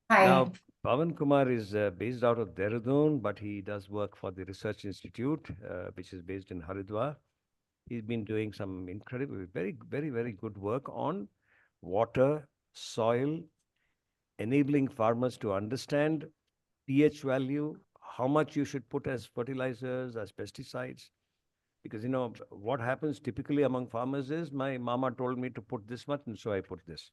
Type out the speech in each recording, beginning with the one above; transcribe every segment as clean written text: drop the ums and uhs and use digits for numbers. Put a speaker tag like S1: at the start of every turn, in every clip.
S1: Now,
S2: Hi.
S1: Pawan Kumar is based out of Dehradun, but he does work for the Research Institute, which is based in Haridwar. He's been doing some incredible, very good work on water, soil, enabling farmers to understand pH value, how much you should put as fertilizers, as pesticides. Because, what happens typically among farmers is my mama told me to put this much, and so I put this.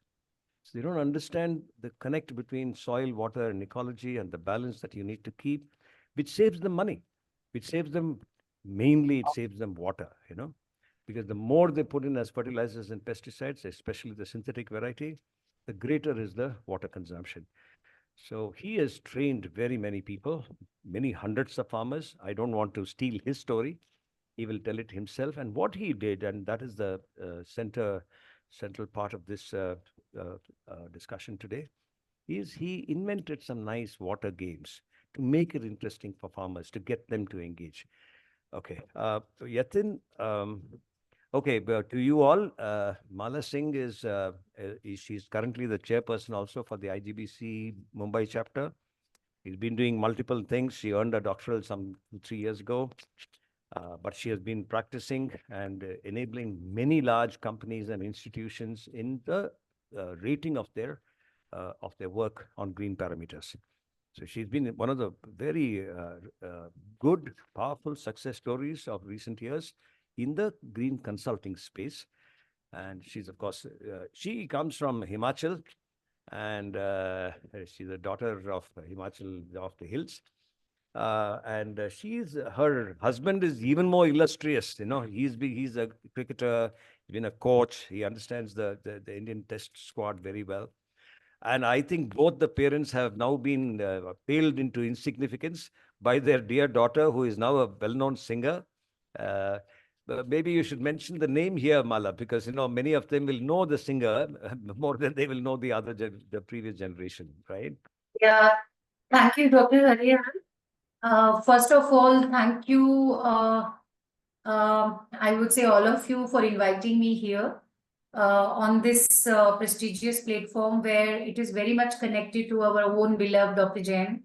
S1: So they don't understand the connect between soil, water, and ecology and the balance that you need to keep, which saves them money, which saves them mainly, it saves them water. Because the more they put in as fertilizers and pesticides, especially the synthetic variety, the greater is the water consumption. So he has trained very many people, many hundreds of farmers. I don't want to steal his story. He will tell it himself. And what he did, and that is the central part of this discussion today, is he invented some nice water games to make it interesting for farmers, to get them to engage. Okay. Yatin, okay, but to you all, Mala Singh she's currently the chairperson also for the IGBC Mumbai chapter. She's been doing multiple things. She earned a doctoral some 3 years ago, but she has been practicing and enabling many large companies and institutions in the rating of their work on green parameters. So she's been one of the very good, powerful success stories of recent years in the green consulting space. And she's, of course, she comes from Himachal, and she's a daughter of Himachal, of the hills. And her husband is even more illustrious. He's a cricketer, he's been a coach. He understands the Indian Test squad very well. And I think both the parents have now been paled into insignificance by their dear daughter, who is now a well-known singer. Uh, but maybe you should mention the name here, Mala, because many of them will know the singer more than they will know the previous generation, right?
S2: Yeah, thank you, Dr. Hariharan. First of all, thank you, I would say all of you for inviting me here on this prestigious platform where it is very much connected to our own beloved Dr. Jain.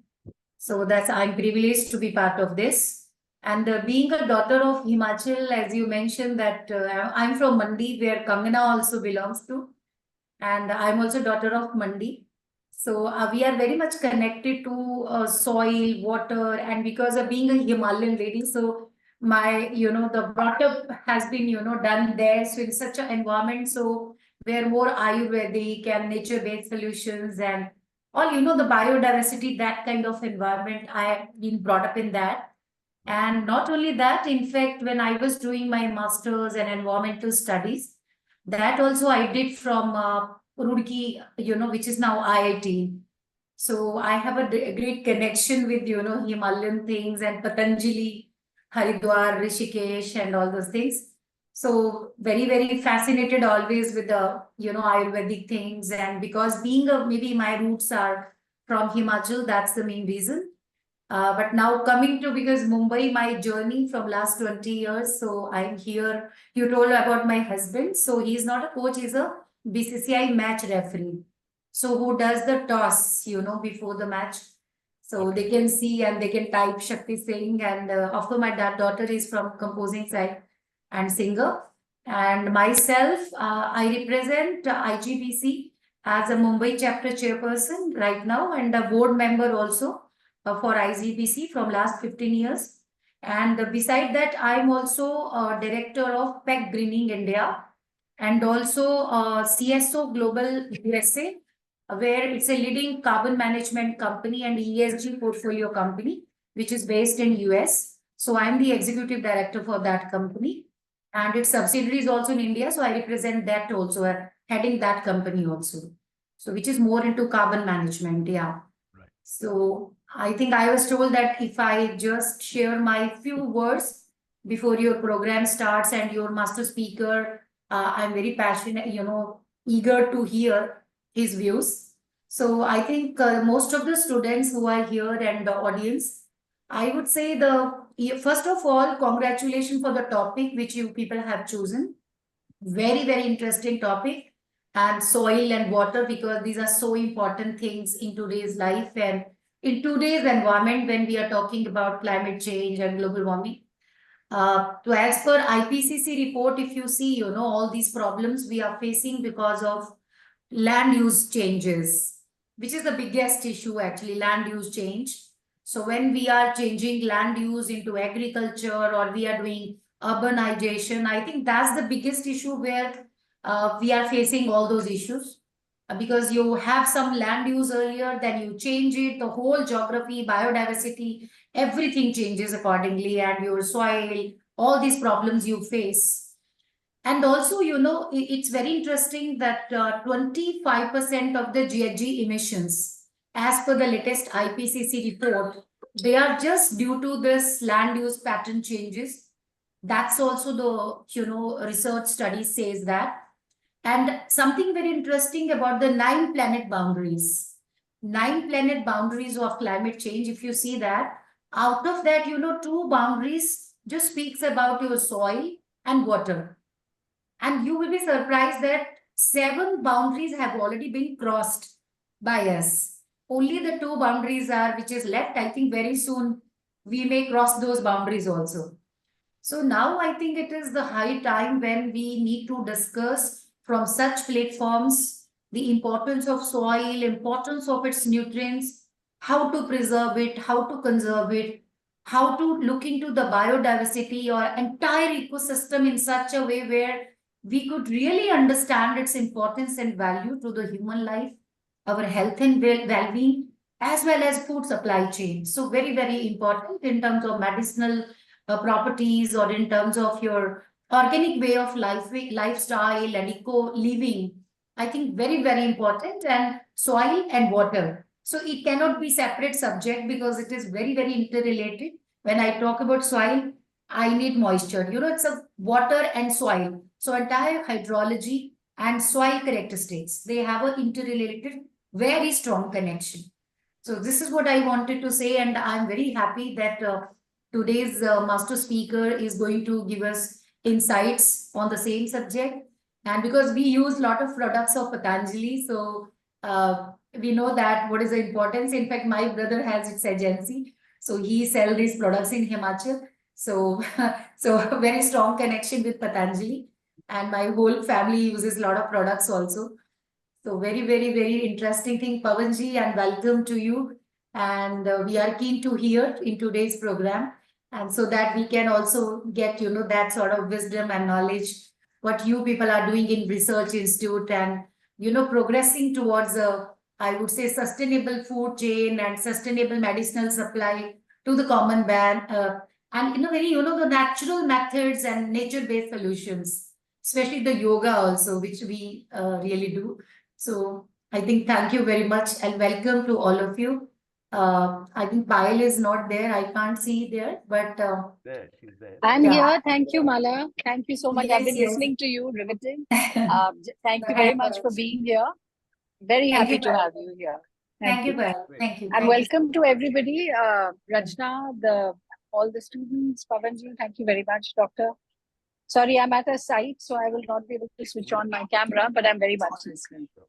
S2: So I'm privileged to be part of this. And being a daughter of Himachal, as you mentioned, that I'm from Mandi, where Kangana also belongs to. And I'm also daughter of Mandi. So we are very much connected to soil, water, and because of being a Himalayan lady, so the brought up has been, done there. So in such an environment, so where more Ayurvedic and nature-based solutions and all, the biodiversity, that kind of environment, I have been brought up in that. And not only that, in fact, when I was doing my master's and environmental studies, that also I did from Roorkee, which is now IIT. So I have a great connection with, Himalayan things and Patanjali, Haridwar, Rishikesh, and all those things. So very, very fascinated always with the, Ayurvedic things. And because maybe my roots are from Himachal, that's the main reason. But now coming to, because Mumbai, my journey from last 20 years. So I'm here. You told about my husband. So he's not a coach, he's a BCCI match referee. So who does the toss, before the match. So
S1: Okay.
S2: they can see and they can type Shakti Singh. And of course, my daughter is from composing side and singer. And myself, I represent IGBC as a Mumbai chapter chairperson right now and a board member also for IGBC from last 15 years. And beside that, I'm also director of PEC Greening India and also CSO Global USA, where it's a leading carbon management company and ESG portfolio company, which is based in US. So I'm the executive director for that company. And its subsidiaries also in India. So I represent that also, heading that company also. So which is more into carbon management. Yeah.
S1: Right.
S2: So I think I was told that if I just share my few words before your program starts and your master speaker, I'm very passionate, eager to hear his views. So I think most of the students who are here and the audience, I would say first of all, congratulations for the topic which you people have chosen. Very, very interesting topic. and soil and water, because these are so important things in today's life and in today's environment when we are talking about climate change and global warming. So as per IPCC report, if you see, all these problems we are facing because of land use changes, which is the biggest issue actually, land use change. So when we are changing land use into agriculture or we are doing urbanization, I think that's the biggest issue where we are facing all those issues. Because you have some land use earlier, then you change it, the whole geography, biodiversity, everything changes accordingly, and your soil, all these problems you face. And also, it's very interesting that 25% of the GHG emissions, as per the latest IPCC report, they are just due to this land use pattern changes. That's also the, research study says that. And something very interesting about the nine planet boundaries of climate change, if you see that, out of that, two boundaries just speaks about your soil and water. And you will be surprised that seven boundaries have already been crossed by us. Only the two boundaries are, which is left. I think very soon we may cross those boundaries also. So now I think it is the high time when we need to discuss from such platforms the importance of soil, importance of its nutrients, how to preserve it, how to conserve it, how to look into the biodiversity or entire ecosystem in such a way where we could really understand its importance and value to the human life, our health and well-being, as well as food supply chain. So very, very important in terms of medicinal properties or in terms of your organic way of lifestyle and eco living. I think very, very important, and soil and water. So it cannot be separate subject because it is very, very interrelated. When I talk about soil, I need moisture. It's a water and soil. So entire hydrology and soil characteristics, they have an interrelated, very strong connection. So this is what I wanted to say, and I'm very happy that today's master speaker is going to give us insights on the same subject. And because we use a lot of products of Patanjali, so we know that what is the importance. In fact, my brother has its agency, so he sells these products in Himachal. So, so very strong connection with Patanjali, and my whole family uses a lot of products also. So very, very, very interesting thing, Pavanji, and welcome to you. And we are keen to hear in today's program, and so that we can also get, that sort of wisdom and knowledge what you people are doing in research institute and, progressing towards a, I would say, sustainable food chain and sustainable medicinal supply to the common man. And very, the natural methods and nature-based solutions, especially the yoga also, which we really do. So I think thank you very much and welcome to all of you. I think Payal is not there. I can't see there, but
S1: There, she's there.
S3: I'm
S2: yeah,
S3: here. Thank you, Mala. Thank you so much. I've
S2: yes,
S3: been
S2: yes.
S3: listening to you, riveting. Thank you
S2: Thank
S3: very
S2: you,
S3: much for
S2: Payal.
S3: being here. Very
S2: Thank you,
S3: happy to
S2: Payal.
S3: have you here. Thank
S2: Thank you,
S3: you.
S2: Payal.
S1: Great.
S2: Thank you.
S3: And
S2: Thank you.
S3: welcome to everybody. Rajna, all the students, Pavanji, thank you very much, Doctor. Sorry, I'm at a site, so I will not be able to switch on my camera, but I'm very much listening.
S1: Sure.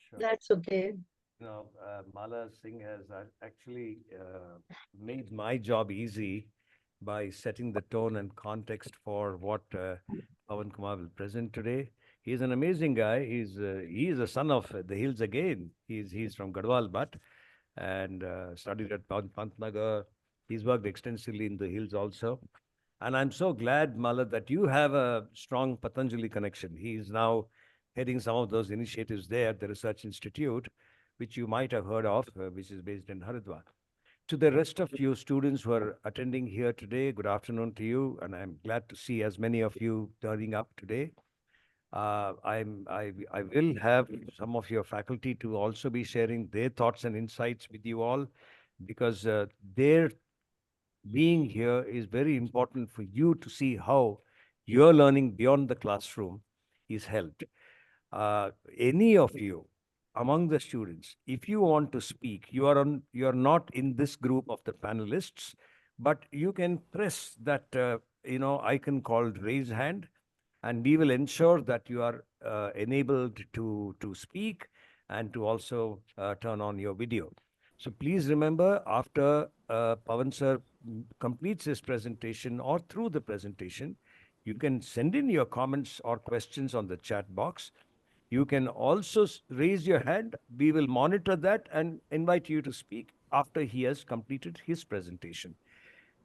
S1: Sure.
S4: That's okay.
S1: Mala Singh has actually made my job easy by setting the tone and context for what Pawan Kumar will present today. He's an amazing guy. He is a son of the hills again. He's from Garhwal, but and studied at Pantnagar. He's worked extensively in the hills also. And I'm so glad, Mala, that you have a strong Patanjali connection. He is now heading some of those initiatives there at the Research Institute, which you might have heard of, which is based in Haridwar. To the rest of you students who are attending here today, good afternoon to you, and I'm glad to see as many of you turning up today. I will have some of your faculty to also be sharing their thoughts and insights with you all, because their being here is very important for you to see how your learning beyond the classroom is helped. Any of you among the students, if you want to speak, you are not in this group of the panelists, but you can press that icon called raise hand, and we will ensure that you are enabled to speak and to also turn on your video. So please remember, after Pawan sir completes his presentation or through the presentation, you can send in your comments or questions on the chat box. You can also raise your hand. We will monitor that and invite you to speak after he has completed his presentation.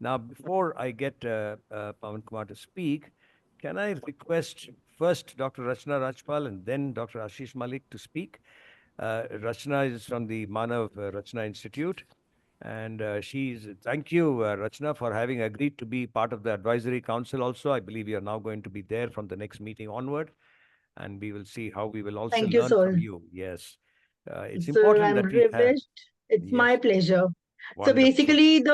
S1: Now, before I get Pawan Kumar to speak, can I request first Dr. Rachna Rajpal and then Dr. Ashish Malik to speak? Rachna is from the Manav Rachna Institute. And thank you, Rachna, for having agreed to be part of the advisory council also. I believe you're now going to be there from the next meeting onward, and we will see how we will also
S4: Thank you,
S1: learn from
S4: sir.
S1: you. Yes. It's
S4: Sir,
S1: important
S4: I'm
S1: that we have,
S4: privileged. It's my
S1: yes,
S4: pleasure. So
S1: wonderful.
S4: basically,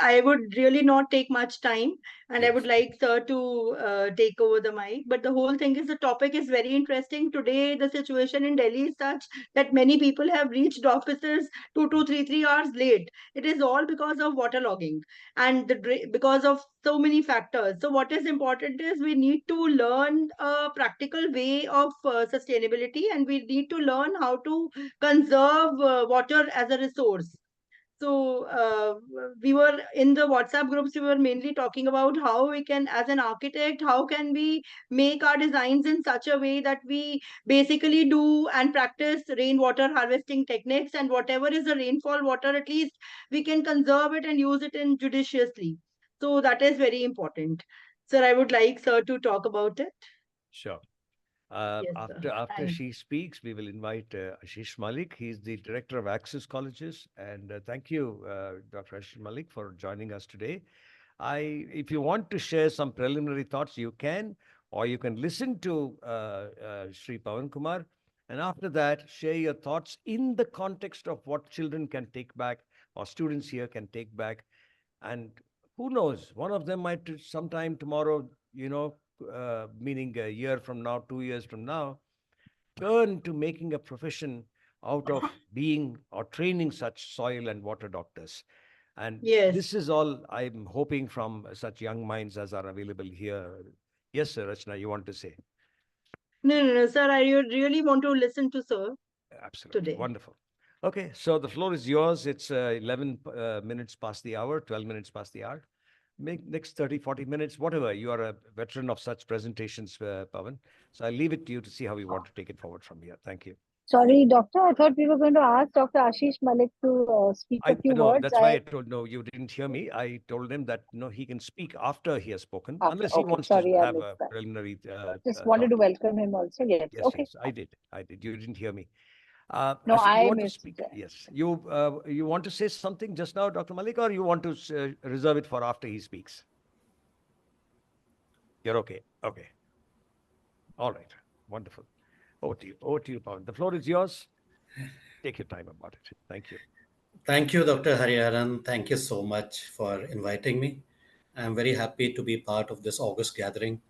S4: I would really not take much time, and I would
S1: Yes,
S4: like sir to take over the mic. But the whole thing is the topic is very interesting. Today, the situation in Delhi is such that many people have reached offices 2 to 3 hours late. It is all because of waterlogging and because of so many factors. So what is important is we need to learn a practical way of sustainability, and we need to learn how to conserve water as a resource. So we were in the WhatsApp groups, we were mainly talking about how we can, as an architect, how can we make our designs in such a way that we basically do and practice rainwater harvesting techniques, and whatever is the rainfall water, at least we can conserve it and use it in judiciously. So that is very important. Sir, I would like sir to talk about it.
S1: sure.
S4: Yes, sir.
S1: After
S4: Thanks.
S1: she speaks, we will invite Ashish Malik. He's the director of Access Colleges, and thank you, Dr. Ashish Malik, for joining us today. If you want to share some preliminary thoughts, you can, or you can listen to Sri Pawan Kumar, and after that, share your thoughts in the context of what children can take back, or students here can take back. And who knows, one of them might sometime tomorrow, meaning a year from now, 2 years from now, turn to making a profession out of being or training such soil and water doctors. And
S4: Yes.
S1: this is all I'm hoping from such young minds as are available here. Yes, sir, Rachna, you want to say?
S4: No, no, no, sir. I really want to listen to sir
S1: Absolutely.
S4: today.
S1: Wonderful. Okay, so the floor is yours. It's 11 minutes past the hour, 12 minutes past the hour. Make next 30, 40 minutes, whatever. You are a veteran of such presentations, Pawan. So I'll leave it to you to see how you want to take it forward from here. Thank you.
S3: Sorry, doctor. I thought we were going to ask Dr. Ashish Malik to speak a
S1: I
S3: few
S1: know
S3: words.
S1: that's why I told no, you didn't hear me. I told him that no, he can speak after he has spoken,
S3: After.
S1: unless he
S3: Okay,
S1: wants to
S3: sorry, I
S1: have
S3: missed
S1: a
S3: that.
S1: preliminary
S3: Just wanted
S1: thought.
S3: to welcome him also. Yes.
S1: Yes,
S3: Okay.
S1: yes, I did. I did. You didn't hear me.
S3: No,
S1: You
S3: I
S1: want to
S3: missed
S1: speak?
S3: that.
S1: Yes. You want to say something just now, Dr. Malik, or you want to reserve it for after he speaks? You're okay. Okay. All right. Wonderful. Over to you, Pawan. The floor is yours. Take your time about it. Thank you.
S5: Thank you, Dr. Hariharan. Thank you so much for inviting me. I'm very happy to be part of this August gathering.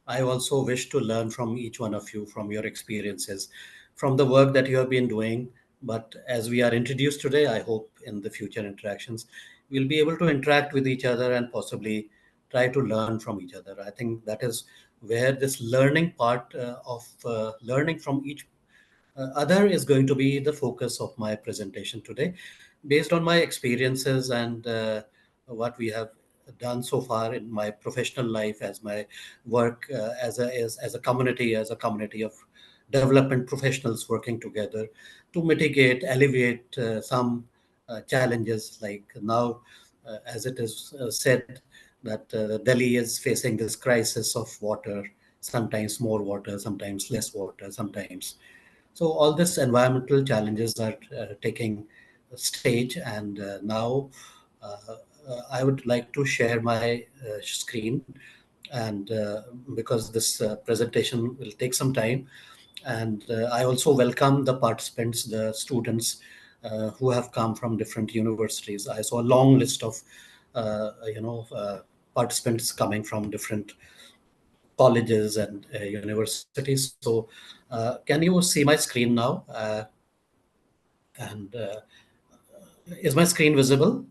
S5: I also wish to learn from each one of you, from your experiences, from the work that you have been doing. But as we are introduced today, I hope in the future interactions, we'll be able to interact with each other and possibly try to learn from each other. I think that is where this learning part of learning from each other is going to be the focus of my presentation today, based on my experiences and what we have done so far in my professional life, as my work as a community of development professionals working together to mitigate, alleviate some challenges. Like now, as it is said, that Delhi is facing this crisis of water, sometimes more water, sometimes less water, sometimes. So all these environmental challenges are taking stage, and now uh, I would like to share my screen, and because this presentation will take some time, and I also welcome the participants, the students who have come from different universities. I saw a long list of participants coming from different colleges and universities. So, can you see my screen now? And is my screen visible?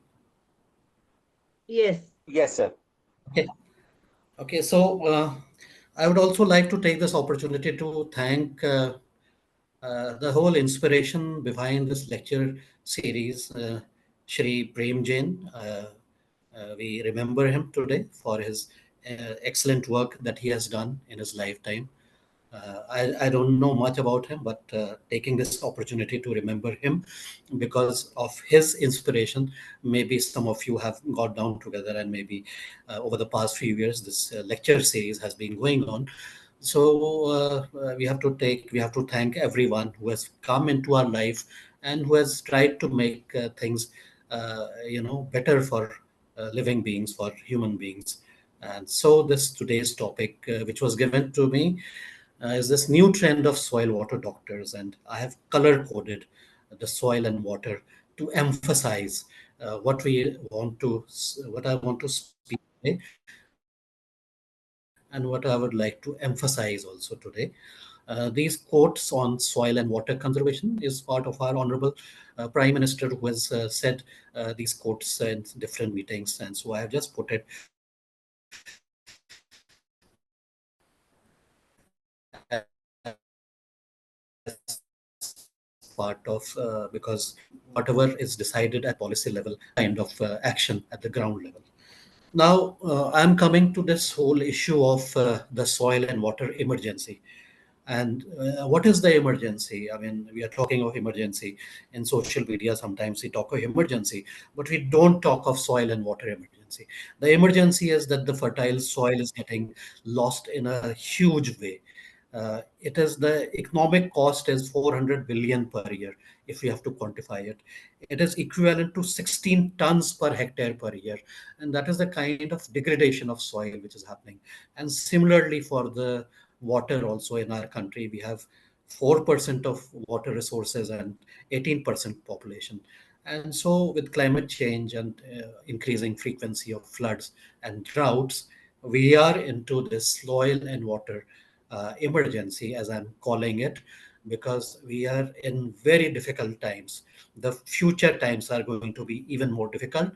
S4: Yes.
S6: Yes, sir.
S5: Okay. Okay. So, I would also like to take this opportunity to thank the whole inspiration behind this lecture series, Shri Prem Jain. We remember him today for his excellent work that he has done in his lifetime. I don't know much about him, but taking this opportunity to remember him because of his inspiration, maybe some of you have got down together, and maybe over the past few years, this lecture series has been going on. So we have to thank everyone who has come into our life and who has tried to make things, better for living beings, for human beings. And so this today's topic, which was given to me, is this new trend of soil water doctors, and I have color coded the soil and water to emphasize what I want to speak today, and what I would like to emphasize also today. These quotes on soil and water conservation is part of our honorable Prime Minister, who has said these quotes in different meetings, and so I have just put it as part of because whatever is decided at policy level has a kind of action at the ground level. Now, I'm coming to this whole issue of the soil and water emergency. And what is the emergency? I mean, we are talking of emergency in social media. Sometimes we talk of emergency, but we don't talk of soil and water emergency. The emergency is that the fertile soil is getting lost in a huge way. It is the economic cost is 400 billion per year if we have to quantify it. It is equivalent to 16 tons per hectare per year, and that is the kind of degradation of soil which is happening. And similarly for the water also in our country, we have 4% of water resources and 18% population. And so with climate change and increasing frequency of floods and droughts, we are into this soil and water emergency, as I'm calling it, because we are in very difficult times. The future times are going to be even more difficult,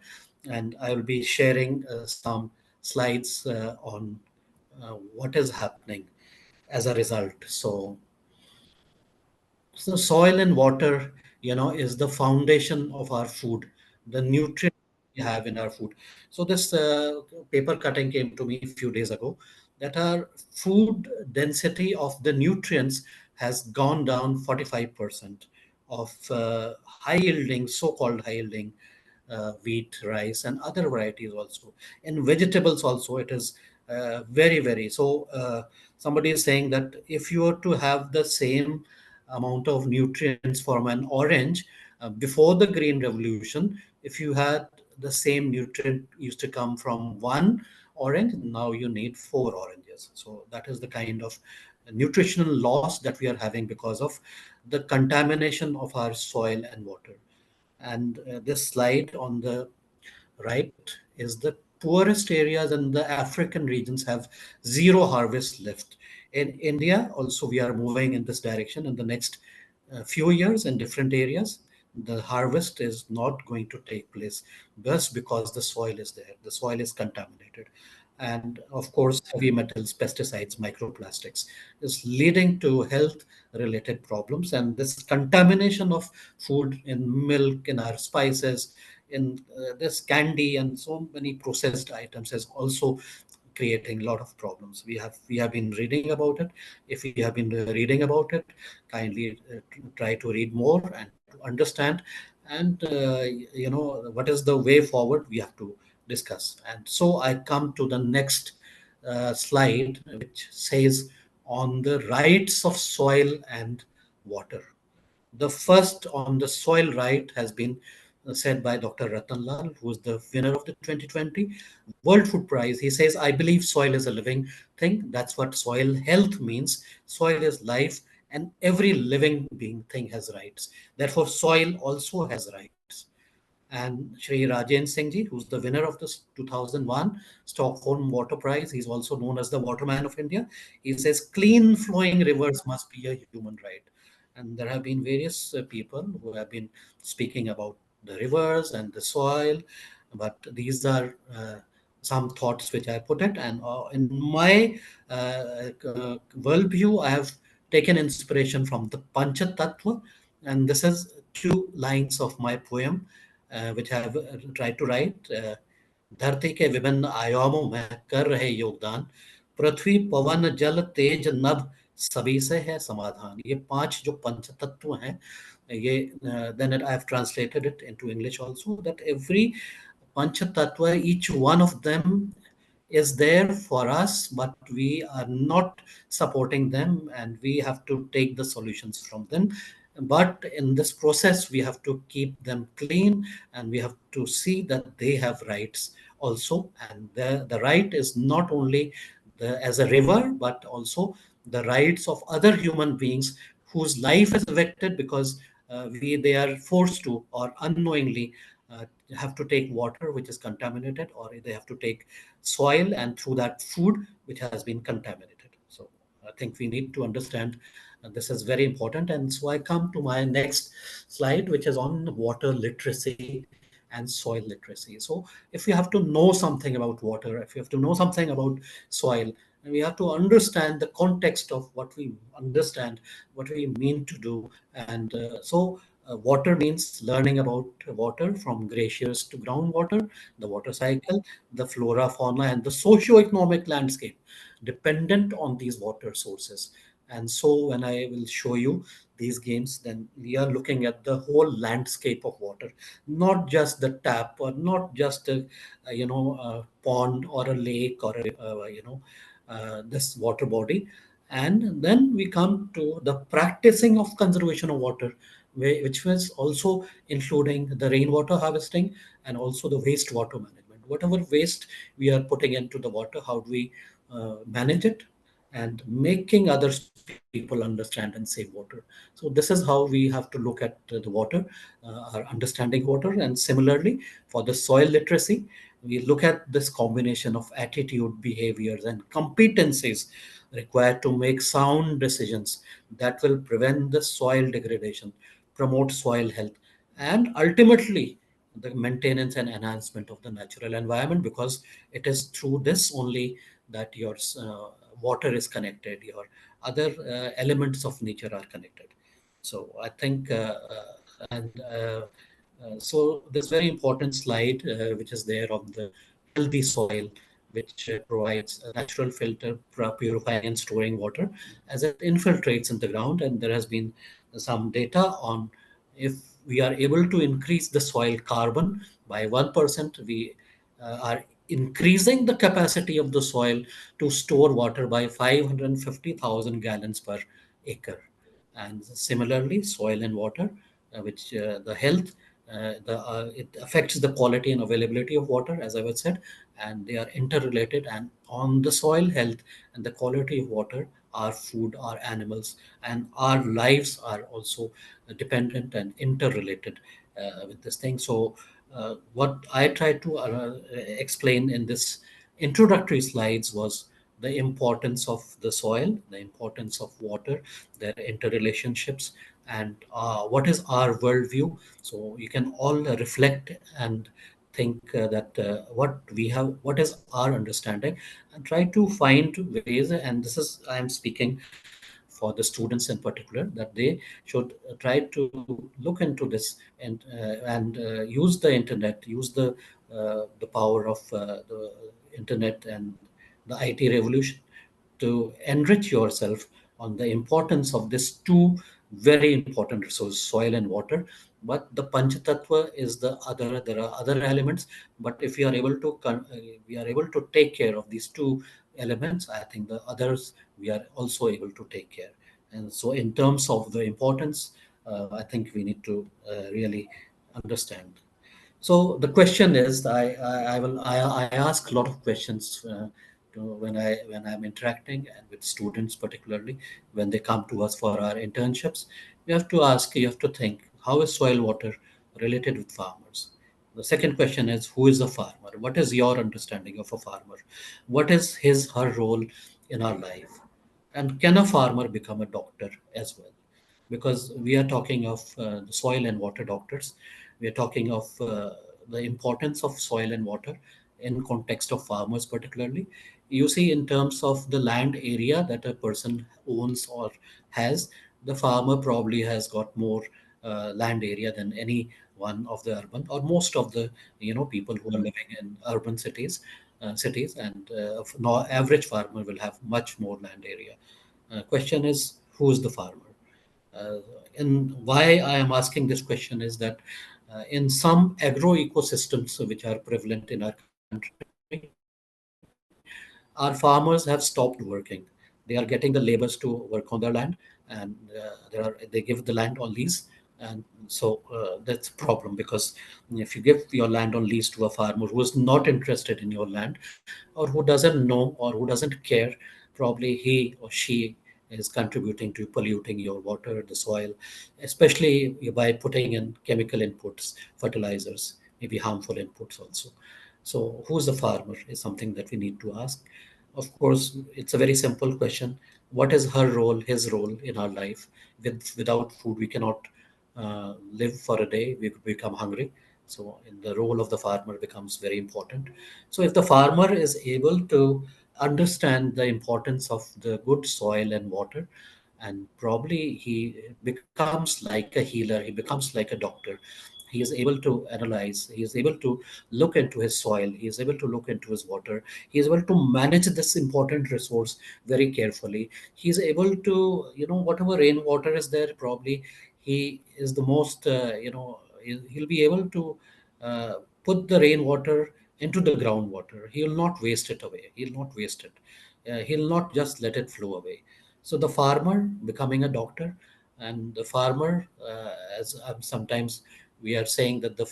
S5: and I will be sharing some slides on what is happening as a result. So soil and water, is the foundation of our food, the nutrients we have in our food. So this paper cutting came to me a few days ago that our food density of the nutrients has gone down 45% of high yielding, so-called high yielding wheat, rice, and other varieties also. In vegetables also, it is very. So somebody is saying that if you were to have the same amount of nutrients from an orange before the green revolution, if you had the same nutrient used to come from one orange, now you need four oranges. So that is the kind of nutritional loss that we are having because of the contamination of our soil and water. And this slide on the right is the poorest areas in the African regions have zero harvest left. In India, also, we are moving in this direction in the next few years in different areas. The harvest is not going to take place just because the soil is there. The soil is contaminated. And of course, heavy metals, pesticides, microplastics is leading to health related problems. And this contamination of food in milk, in our spices, in this candy and so many processed items is also creating a lot of problems. We have been reading about it. If you have been reading about it, kindly try to read more and try to understand. And what is the way forward, we have to discuss. And so I come to the next slide, which says on the rights of soil and water. The first on the soil right has been said by Dr. Ratan Lal, who is the winner of the 2020 World Food Prize. He says, I believe soil is a living thing. That's what soil health means. Soil is life, and every living being thing has rights. Therefore, soil also has rights. And Shri Rajen Singh ji, who's the winner of this 2001 Stockholm Water Prize, he's also known as the Waterman of India. He says clean flowing rivers must be a human right. And there have been various people who have been speaking about the rivers and the soil, but these are some thoughts which I put it. And in my worldview, I have taken inspiration from the Pancha Tattva, and this is two lines of my poem, which I have tried to write. धरती के विभिन्न आयामों में कर रहे योगदान, पृथ्वी पवन जल तेज नभ सभी से है समाधान। ये पांच जो पंच तत्व हैं, ये then I have translated it into English also, that every pancha tattva, each one of them is there for us, but we are not supporting them, and we have to take the solutions from them. But in this process, we have to keep them clean, and we have to see that they have rights also. And the right is not only as a river, but also the rights of other human beings whose life is affected because they are forced to or unknowingly have to take water which is contaminated, or they have to take soil and through that food which has been contaminated. So I think we need to understand this is very important. And so I come to my next slide, which is on water literacy and soil literacy. So if you have to know something about water, if you have to know something about soil, we have to understand the context of what we understand, what we mean to do. And water means learning about water, from glaciers to groundwater, the water cycle, the flora, fauna, and the socio-economic landscape dependent on these water sources. And so when I will show you these games, then we are looking at the whole landscape of water, not just the tap, or not just a pond or a lake, or this water body. And then we come to the practicing of conservation of water, which was also including the rainwater harvesting and also the wastewater management. Whatever waste we are putting into the water, how do we manage it, and making others people understand and save water. So this is how we have to look at the water, our understanding water. And similarly, for the soil literacy, we look at this combination of attitude, behaviors, and competencies required to make sound decisions that will prevent the soil degradation, promote soil health, and ultimately the maintenance and enhancement of the natural environment, because it is through this only that your water is connected, your other elements of nature are connected. So I think, and so this very important slide, which is there of the healthy soil, which provides a natural filter, purifying and storing water as it infiltrates in the ground. And there has been some data on, if we are able to increase the soil carbon by 1%, we are increasing the capacity of the soil to store water by 550,000 gallons per acre. And similarly, soil and water, which the health, it affects the quality and availability of water, as I was said, and they are interrelated. And on the soil health and the quality of water, our food, our animals, and our lives are also dependent and interrelated with this thing. So what I tried to explain in this introductory slides was the importance of the soil, the importance of water, their interrelationships, and what is our worldview. So you can all reflect and think that what we have, what is our understanding, and try to find ways. And this is, I am speaking for the students in particular, that they should try to look into this, and use the internet, use the power of the internet and the IT revolution to enrich yourself on the importance of these two very important resources, soil and water. But the Panchatattva is the other. There are other elements, but if we are able to take care of these two elements, I think the others we are also able to take care. And so, in terms of the importance, I think we need to really understand. So the question is, I ask a lot of questions when I'm interacting and with students, particularly when they come to us for our internships. You have to think, how is soil water related with farmers? The second question is, who is a farmer? What is your understanding of a farmer? What is his, her role in our life? And can a farmer become a doctor as well? Because we are talking of the soil and water doctors. We are talking of the importance of soil and water. in context of farmers particularly. You see, in terms of the land area that a person owns or has, the farmer probably has got more land area than any one of the urban or most of the people who are living in urban cities, and no average farmer will have much more land area. Question is, who is the farmer? Uh, and why I am asking this question is that in some agro ecosystems which are prevalent in our country, our farmers have stopped working. They are getting the laborers to work on their land, and they give the land on lease. And so that's a problem, because if you give your land on lease to a farmer who is not interested in your land, or who doesn't know, or who doesn't care, probably he or she is contributing to polluting your water, the soil, especially by putting in chemical inputs, fertilizers, maybe harmful inputs also. So, who's the farmer is something that we need to ask. Of course, it's a very simple question. What is her role, his role in our life? Without food, we cannot live for a day. We become hungry. So, in the role of the farmer becomes very important. So, if the farmer is able to understand the importance of the good soil and water, and probably he becomes like a healer, he becomes like a doctor. He is able to analyze, he is able to look into his soil, he is able to look into his water, he is able to manage this important resource very carefully. He is able to, whatever rainwater is there, probably he is the most, he'll be able to uh, put the rainwater into the groundwater. He will not waste it away. He'll not waste it. He'll not just let it flow away. So the farmer becoming a doctor, and the farmer, as sometimes we are saying that the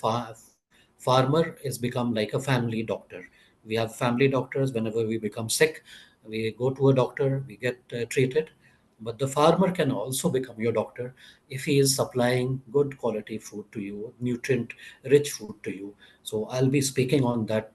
S5: farmer is become like a family doctor. We have family doctors. Whenever we become sick, we go to a doctor, we get treated. But the farmer can also become your doctor if he is supplying good quality food to you, nutrient rich food to you. So I'll be speaking on that,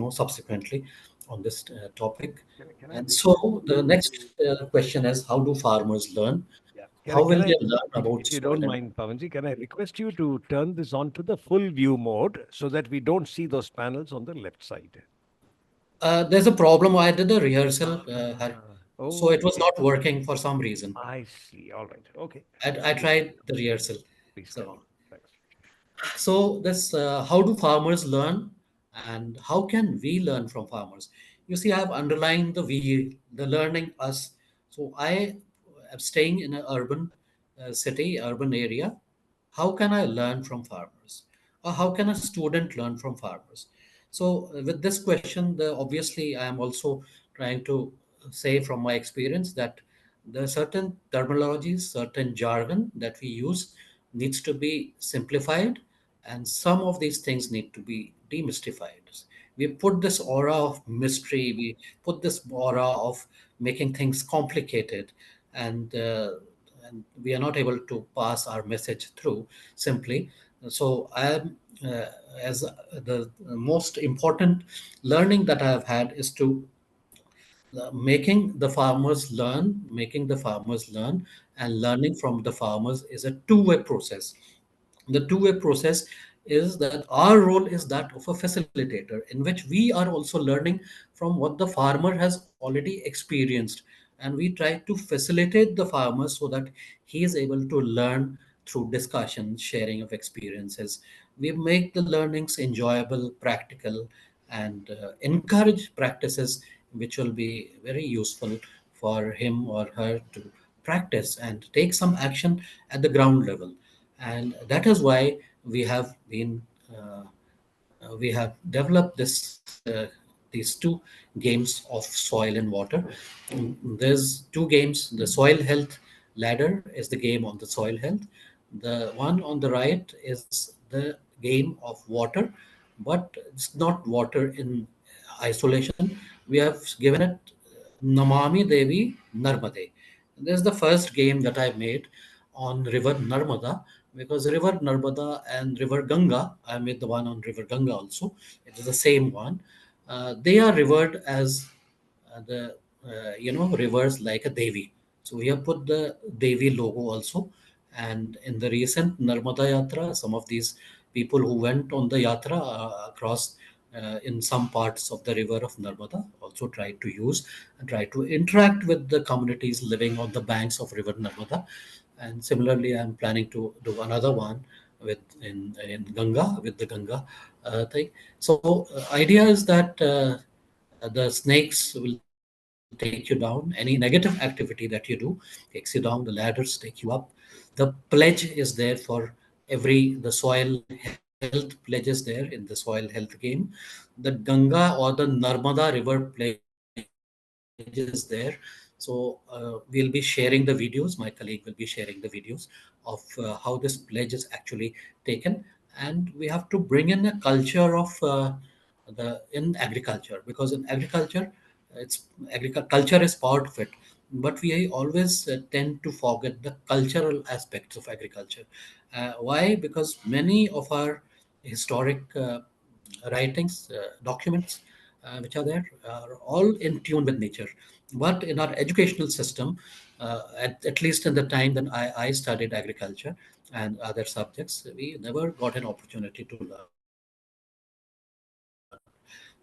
S5: subsequently on this topic.
S1: Can I
S5: And
S1: request
S5: so the
S1: you
S5: next
S1: to,
S5: question is, how do farmers learn?
S1: yeah,
S5: How will
S1: can I,
S5: they learn about
S1: if you
S5: soil
S1: don't
S5: and
S1: mind, Pavanji, can I request you to turn this on to the full view mode so that we don't see those panels on the left side?
S5: there's a problem. I did a rehearsal, so it was
S1: Okay.
S5: not working for some reason.
S1: I see. All right. Okay.
S5: I
S1: Please
S5: tried
S1: carry on.
S5: the rehearsal.
S1: Please carry
S5: So
S1: on. Thanks.
S5: this how do farmers learn, and how can we learn from farmers? You see, I have underlined the learning us. So I am staying in an urban city, urban area. How can I learn from farmers, or how can a student learn from farmers? So with this question, obviously I am also trying to say from my experience that there are certain terminologies, certain jargon that we use needs to be simplified, and some of these things need to be demystified. We put this aura of mystery, we put this aura of making things complicated, and we are not able to pass our message through simply. So I am, as the most important learning that I have had is to making the farmers learn, and learning from the farmers is a two-way process. The two-way process is that our role is that of a facilitator, in which we are also learning from what the farmer has already experienced, and we try to facilitate the farmer so that he is able to learn through discussion, sharing of experiences. We make the learnings enjoyable, practical, and encourage practices which will be very useful for him or her to practice and take some action at the ground level. And that is why we have been we have developed these two games of soil and water. There's two games. The soil health ladder is the game on the soil health. The one on the right is the game of water, but it's not water in isolation. We have given it Namami Devi Narmade. This is the first game that I made on River Narmada, because River Narmada and River Ganga, I made the one on River Ganga also. It is the same one. They are revered as the rivers like a Devi. So we have put the Devi logo also. And in the recent Narmada Yatra, some of these people who went on the Yatra across in some parts of the river of Narmada, also try to use and try to interact with the communities living on the banks of river Narmada. And similarly, I'm planning to do another one with in Ganga with the Ganga thing. So idea is that the snakes will take you down. Any negative activity that you do takes you down. The ladders take you up. The pledge is there for the soil health pledge is there in the soil health game. The Ganga or the Narmada river pledge is there. So we'll be sharing the videos. My colleague will be sharing the videos of how this pledge is actually taken. And we have to bring in a culture of in agriculture, because in agriculture culture is part of it, but we always tend to forget the cultural aspects of agriculture. Why? Because many of our historic writings, documents which are there are all in tune with nature. But in our educational system, at least in the time when I studied agriculture and other subjects, we never got an opportunity to learn.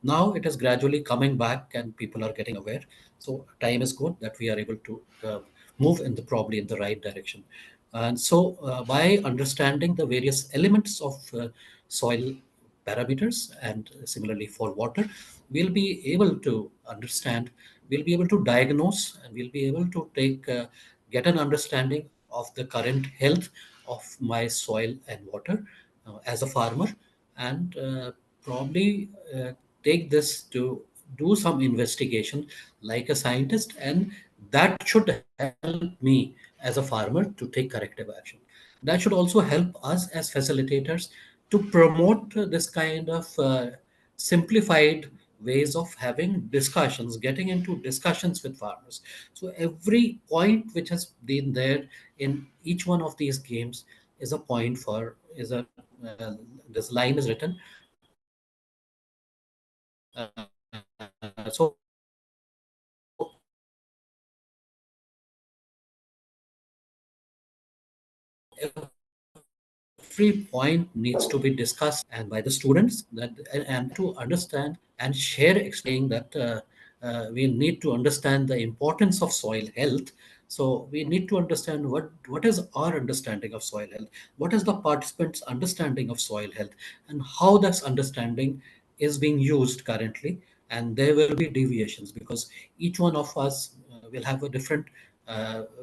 S5: Now it is gradually coming back and people are getting aware. So time is good that we are able to move in the probably in the right direction. And so by understanding the various elements of soil parameters and similarly for water, we'll be able to understand, we'll be able to diagnose, and we'll be able to get an understanding of the current health of my soil and water as a farmer, and probably take this to do some investigation like a scientist, and that should help me as a farmer to take corrective action. That should also help us as facilitators to promote this kind of simplified ways of having discussions, getting into discussions with farmers. So every point which has been there in each one of these games is a point for is a this line is written. So every point needs to be discussed and by the students that and to understand and share explaining that we need to understand the importance of soil health. So we need to understand what is our understanding of soil health, what is the participants understanding of soil health, and how this understanding is being used currently. And there will be deviations because each one of us will have a different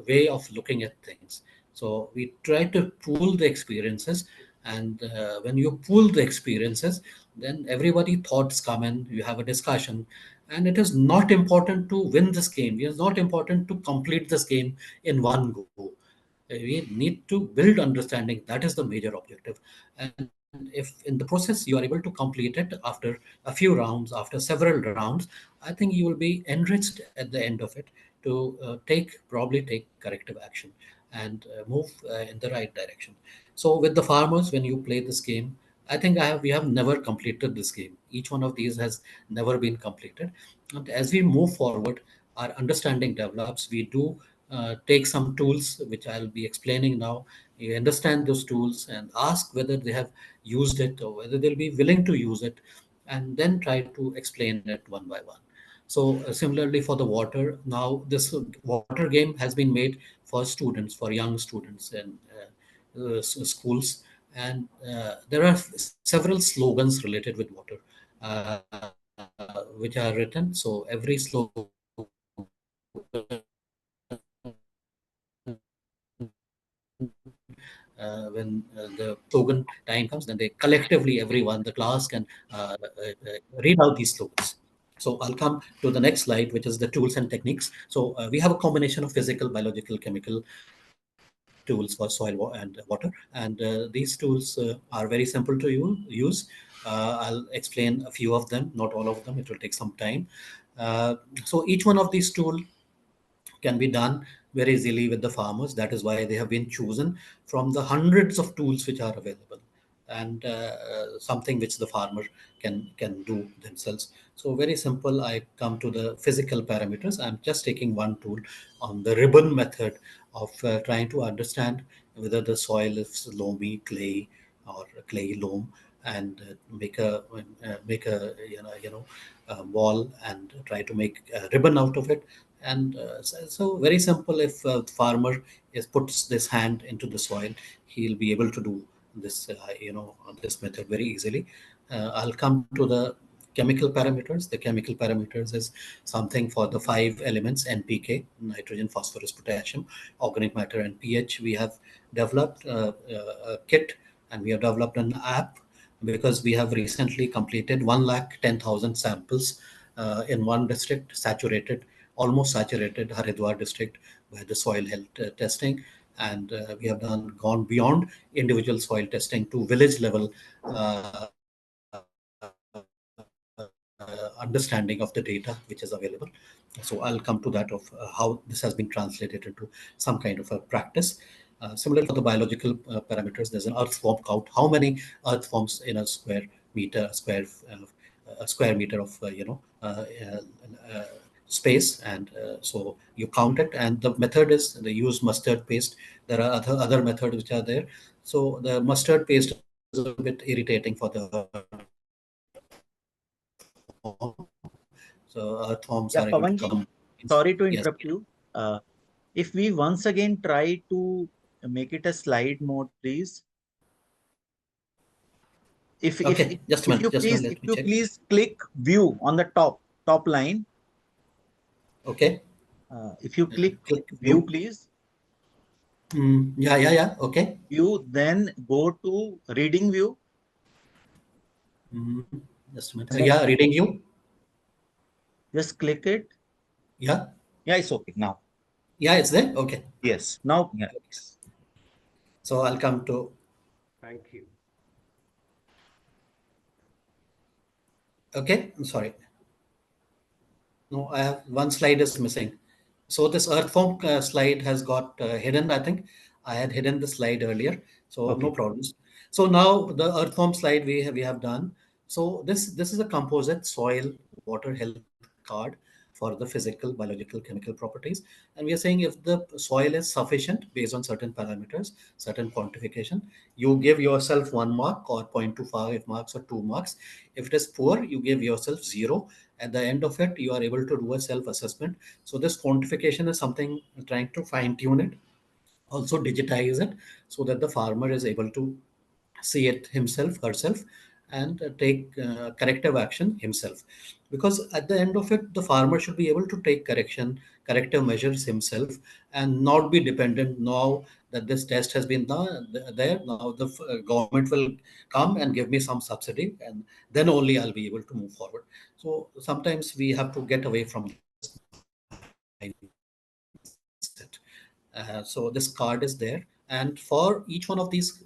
S5: way of looking at things. So we try to pool the experiences, and when you pool the experiences, then everybody thoughts come in. You have a discussion, and it is not important to win this game. It is not important to complete this game in one go. We need to build understanding. That is the major objective. And if in the process you are able to complete it after a few rounds, after several rounds, I think you will be enriched at the end of it to probably take corrective action and move in the right direction. So with the farmers, when you play this game, I think we have never completed this game. Each one of these has never been completed. And as we move forward, our understanding develops. We do take some tools, which I'll be explaining now. You understand those tools and ask whether they have used it or whether they'll be willing to use it, and then try to explain it one by one. So similarly for the water, now this water game has been made for students, for young students and schools, and there are several slogans related with water which are written. So every slogan when the slogan time comes, then they collectively, everyone, the class can read out these slogans. So I'll come to the next slide, which is the tools and techniques. So we have a combination of physical, biological, chemical tools for soil and water, and these tools are very simple to use. I'll explain a few of them, not all of them. It will take some time. So each one of these tools can be done very easily with the farmers. That is why they have been chosen from the hundreds of tools which are available, and something which the farmer can do themselves. So very simple. I come to the physical parameters. I'm just taking one tool on the ribbon method of trying to understand whether the soil is loamy, clay, or clay loam. and make a ball and try to make a ribbon out of it. And so very simple. If the farmer is puts this hand into the soil, he'll be able to do this this method very easily. I'll come to the chemical parameters. The chemical parameters is something for the five elements: NPK, nitrogen, phosphorus, potassium, organic matter, and pH. We have developed a kit, and we have developed an app, because we have recently completed 110,000 samples in one district, saturated, almost saturated Haridwar district, by the soil health testing. And we have gone beyond individual soil testing to village level understanding of the data which is available. So I'll come to that of how this has been translated into some kind of a practice. Similarly, for the biological parameters, there's an earthworm count. How many earthworms in a square meter, a square meter of space, and so you count it. And the method is they use mustard paste. There are other methods which are there. So the mustard paste is a bit irritating for the earthworm. So earthworms are able to come.
S6: Yeah, Pawanji, sorry to
S5: Yes.
S6: interrupt you. If we once again try to make it a slide mode, please.
S5: Okay, just a minute. Just a minute.
S6: If
S5: Let me
S6: you
S5: check.
S6: please click view on the top line.
S5: Okay.
S6: If you click
S5: Click
S6: view,
S5: view.
S6: please.
S5: Yeah. Okay.
S6: You then go to reading view.
S5: Just a minute. Yeah, reading view.
S6: Just click it.
S5: Yeah.
S6: Yeah, it's okay now.
S5: Yeah, it's there. Okay.
S6: Yes. Now, yeah.
S5: So I'll come to.
S1: Thank you.
S5: Okay. I'm sorry. No, I have one slide is missing. So this earthworm slide has got hidden. I think I had hidden the slide earlier, so
S6: Okay.
S5: no problems. So now the earthworm slide we have done. So this is a composite soil water health card for the physical, biological, chemical properties. And we are saying if the soil is sufficient based on certain parameters, certain quantification, you give yourself 1 mark or 0.25 marks or 2 marks. If it is poor, you give yourself 0. At the end of it, you are able to do a self-assessment. So this quantification is something trying to fine tune it, also digitize it, so that the farmer is able to see it himself, herself, and take corrective action himself. Because at the end of it, the farmer should be able to take corrective measures himself, and not be dependent now that this test has been done there. Now the government will come and give me some subsidy, and then only I'll be able to move forward. So sometimes we have to get away from this mindset. So this card is there, and for each one of these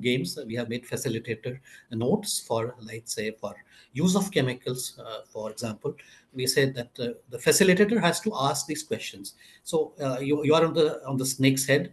S5: games, we have made facilitator notes for, let's say, for use of chemicals. For example, we said that the facilitator has to ask these questions. So you are on the snake's head.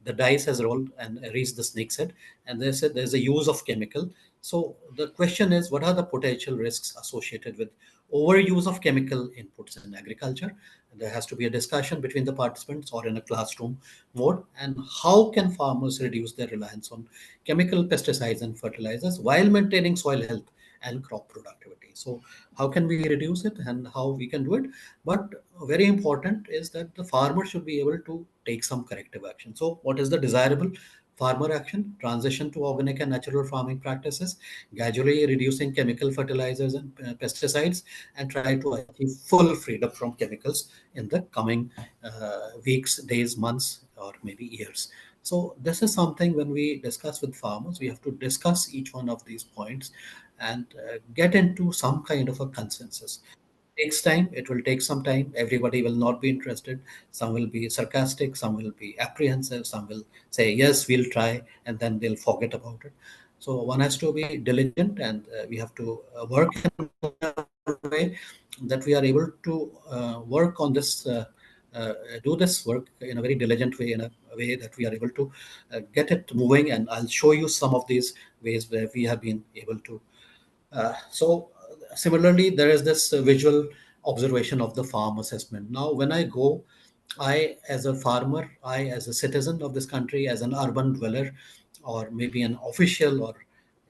S5: The dice has rolled and reached the snake's head, and they said there's a use of chemical. So the question is, what are the potential risks associated with overuse of chemical inputs in agriculture? There has to be a discussion between the participants or in a classroom mode. And how can farmers reduce their reliance on chemical pesticides and fertilizers while maintaining soil health and crop productivity? So how can we reduce it and how we can do it? But very important is that the farmer should be able to take some corrective action. So what is the desirable farmer action? Transition to organic and natural farming practices, gradually reducing chemical fertilizers and pesticides, and try to achieve full freedom from chemicals in the coming weeks, days, months, or maybe years. So this is something when we discuss with farmers, we have to discuss each one of these points and get into some kind of a consensus. Takes time. It will take some time. Everybody will not be interested. Some will be sarcastic, some will be apprehensive, some will say yes, we'll try, and then they'll forget about it. So one has to be diligent, and we have to work in a way that we are able to work on this, do this work in a very diligent way, in a way that we are able to get it moving. And I'll show you some of these ways where we have been able to. Similarly, there is this visual observation of the farm assessment. Now, when I go, I, as a farmer, I, as a citizen of this country, as an urban dweller, or maybe an official, or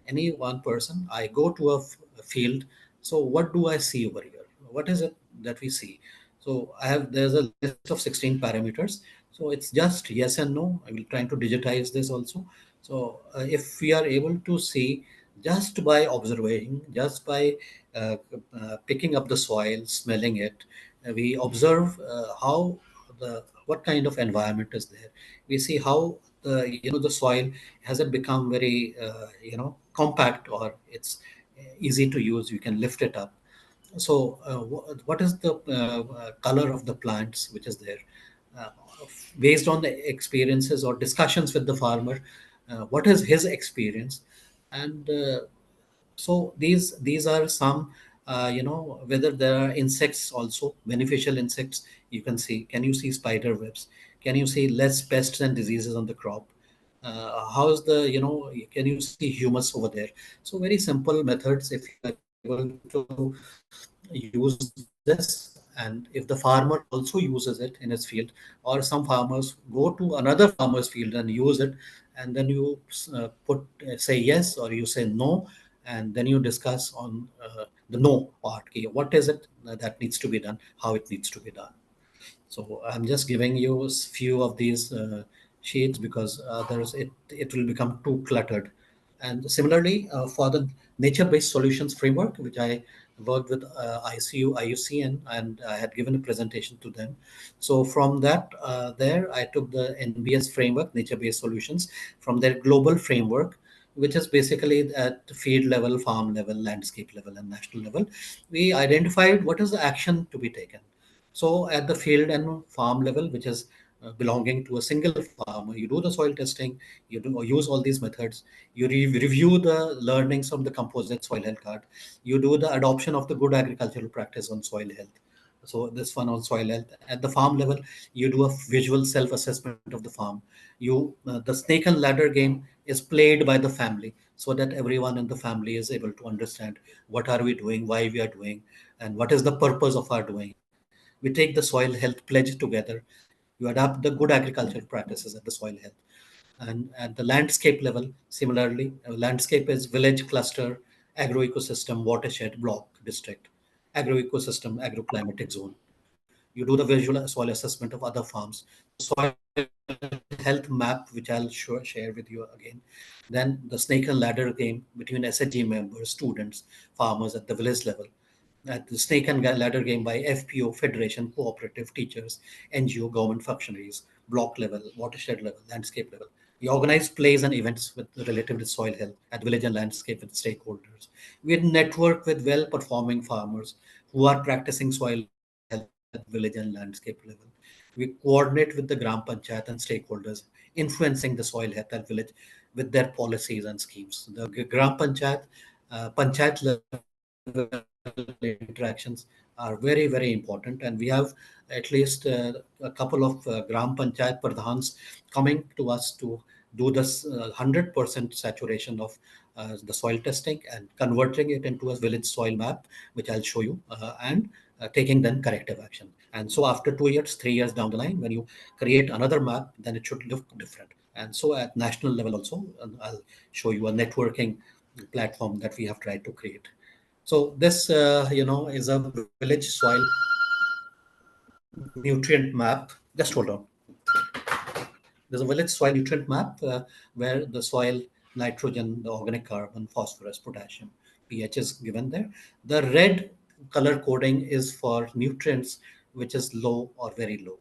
S5: any one person, I go to a field. So what do I see over here? What is it that we see? So there's a list of 16 parameters. So it's just yes and no. I will trying to digitize this also. So if we are able to see just by observing, just by picking up the soil, smelling it, we observe how what kind of environment is there. We see how the soil has it become very compact, or it's easy to use. You can lift it up. So what is the color of the plants which is there? uh, Based on the experiences or discussions with the farmer, what is his experience? And so these are some, whether there are insects also, beneficial insects. You can see, can you see spider webs? Can you see less pests and diseases on the crop? How's the, can you see humus over there? So very simple methods, if you are able to use this, and if the farmer also uses it in his field, or some farmers go to another farmer's field and use it, and then you say yes or you say no, and then you discuss on the no part. Okay, what is it that needs to be done, how it needs to be done. So I'm just giving you a few of these sheets, because others it will become too cluttered. And similarly, for the nature-based solutions framework, which I worked with ICU, IUCN, and I had given a presentation to them. So from that, there I took the NBS framework, nature-based solutions, from their global framework, which is basically at field level, farm level, landscape level, and national level. We identified what is the action to be taken. So at the field and farm level, which is belonging to a single farmer, you do the soil testing, you do use all these methods, you review the learnings from the composite soil health card, you do the adoption of the good agricultural practice on soil health. So this one on soil health. At the farm level, you do a visual self-assessment of the farm. The snake and ladder game is played by the family, so that everyone in the family is able to understand what are we doing, why we are doing, and what is the purpose of our doing it. We take the soil health pledge together. You adapt the good agricultural practices at the soil health. And at the landscape level, similarly, landscape is village, cluster, agro-ecosystem, watershed, block, district, agro-ecosystem, agroclimatic zone. You do the visual soil assessment of other farms, the soil health map, which I'll share with you again. Then the snake and ladder game between SHG members, students, farmers at the village level. At the snake and ladder game by FPO, Federation, cooperative, teachers, NGO, government functionaries, block level, watershed level, landscape level. We organize plays and events with relative to soil health at village and landscape with stakeholders. We network with well-performing farmers who are practicing soil health at village and landscape level. We coordinate with the Gram Panchayat and stakeholders, influencing the soil health at village with their policies and schemes. The Gram Panchayat, Panchayat level interactions are very, very important. And we have at least a couple of Gram Panchayat Pradhans coming to us to do this 100% saturation of the soil testing and converting it into a village soil map, which I'll show you, and taking then corrective action. And so after 2 years, 3 years down the line, when you create another map, then it should look different. And so at national level also, I'll show you a networking platform that we have tried to create. So this, is a village soil nutrient map. Just hold on. There's a village soil nutrient map where the soil nitrogen, the organic carbon, phosphorus, potassium, pH is given there. The red color coding is for nutrients which is low or very low,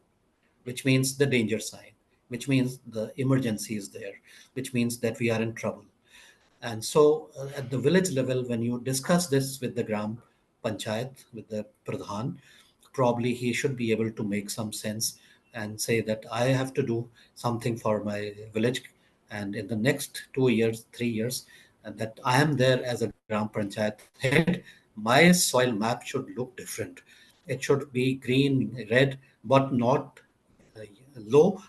S5: which means the danger sign, which means the emergency is there, which means that we are in trouble. And so at the village level, when you discuss this with the Gram Panchayat, with the Pradhan, probably he should be able to make some sense and say that I have to do something for my village. And in the next 2 years, 3 years, and that I am there as a Gram Panchayat head, my soil map should look different. It should be green, red, but not uh, low,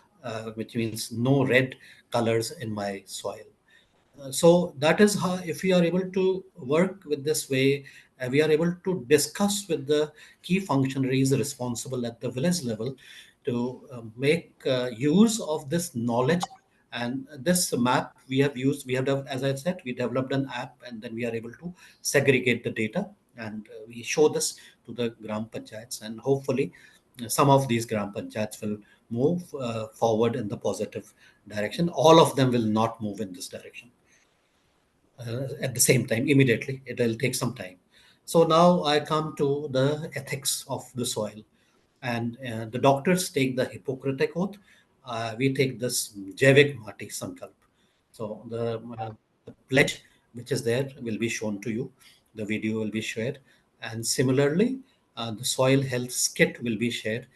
S5: which means no red colors in my soil. So that is how, if we are able to work with this way, we are able to discuss with the key functionaries responsible at the village level to make use of this knowledge And this map we have used, as I said, we developed an app, and then we are able to segregate the data, and we show this to the gram panchayats, and hopefully some of these gram panchayats will move forward in the positive direction. All of them will not move in this direction at the same time immediately. It will take some time. So now I come to the ethics of the soil, and the doctors take the Hippocratic oath. We take this Jaivik Mati Sankalp. So the pledge which is there will be shown to you. The video will be shared, and similarly, the soil health skit will be shared,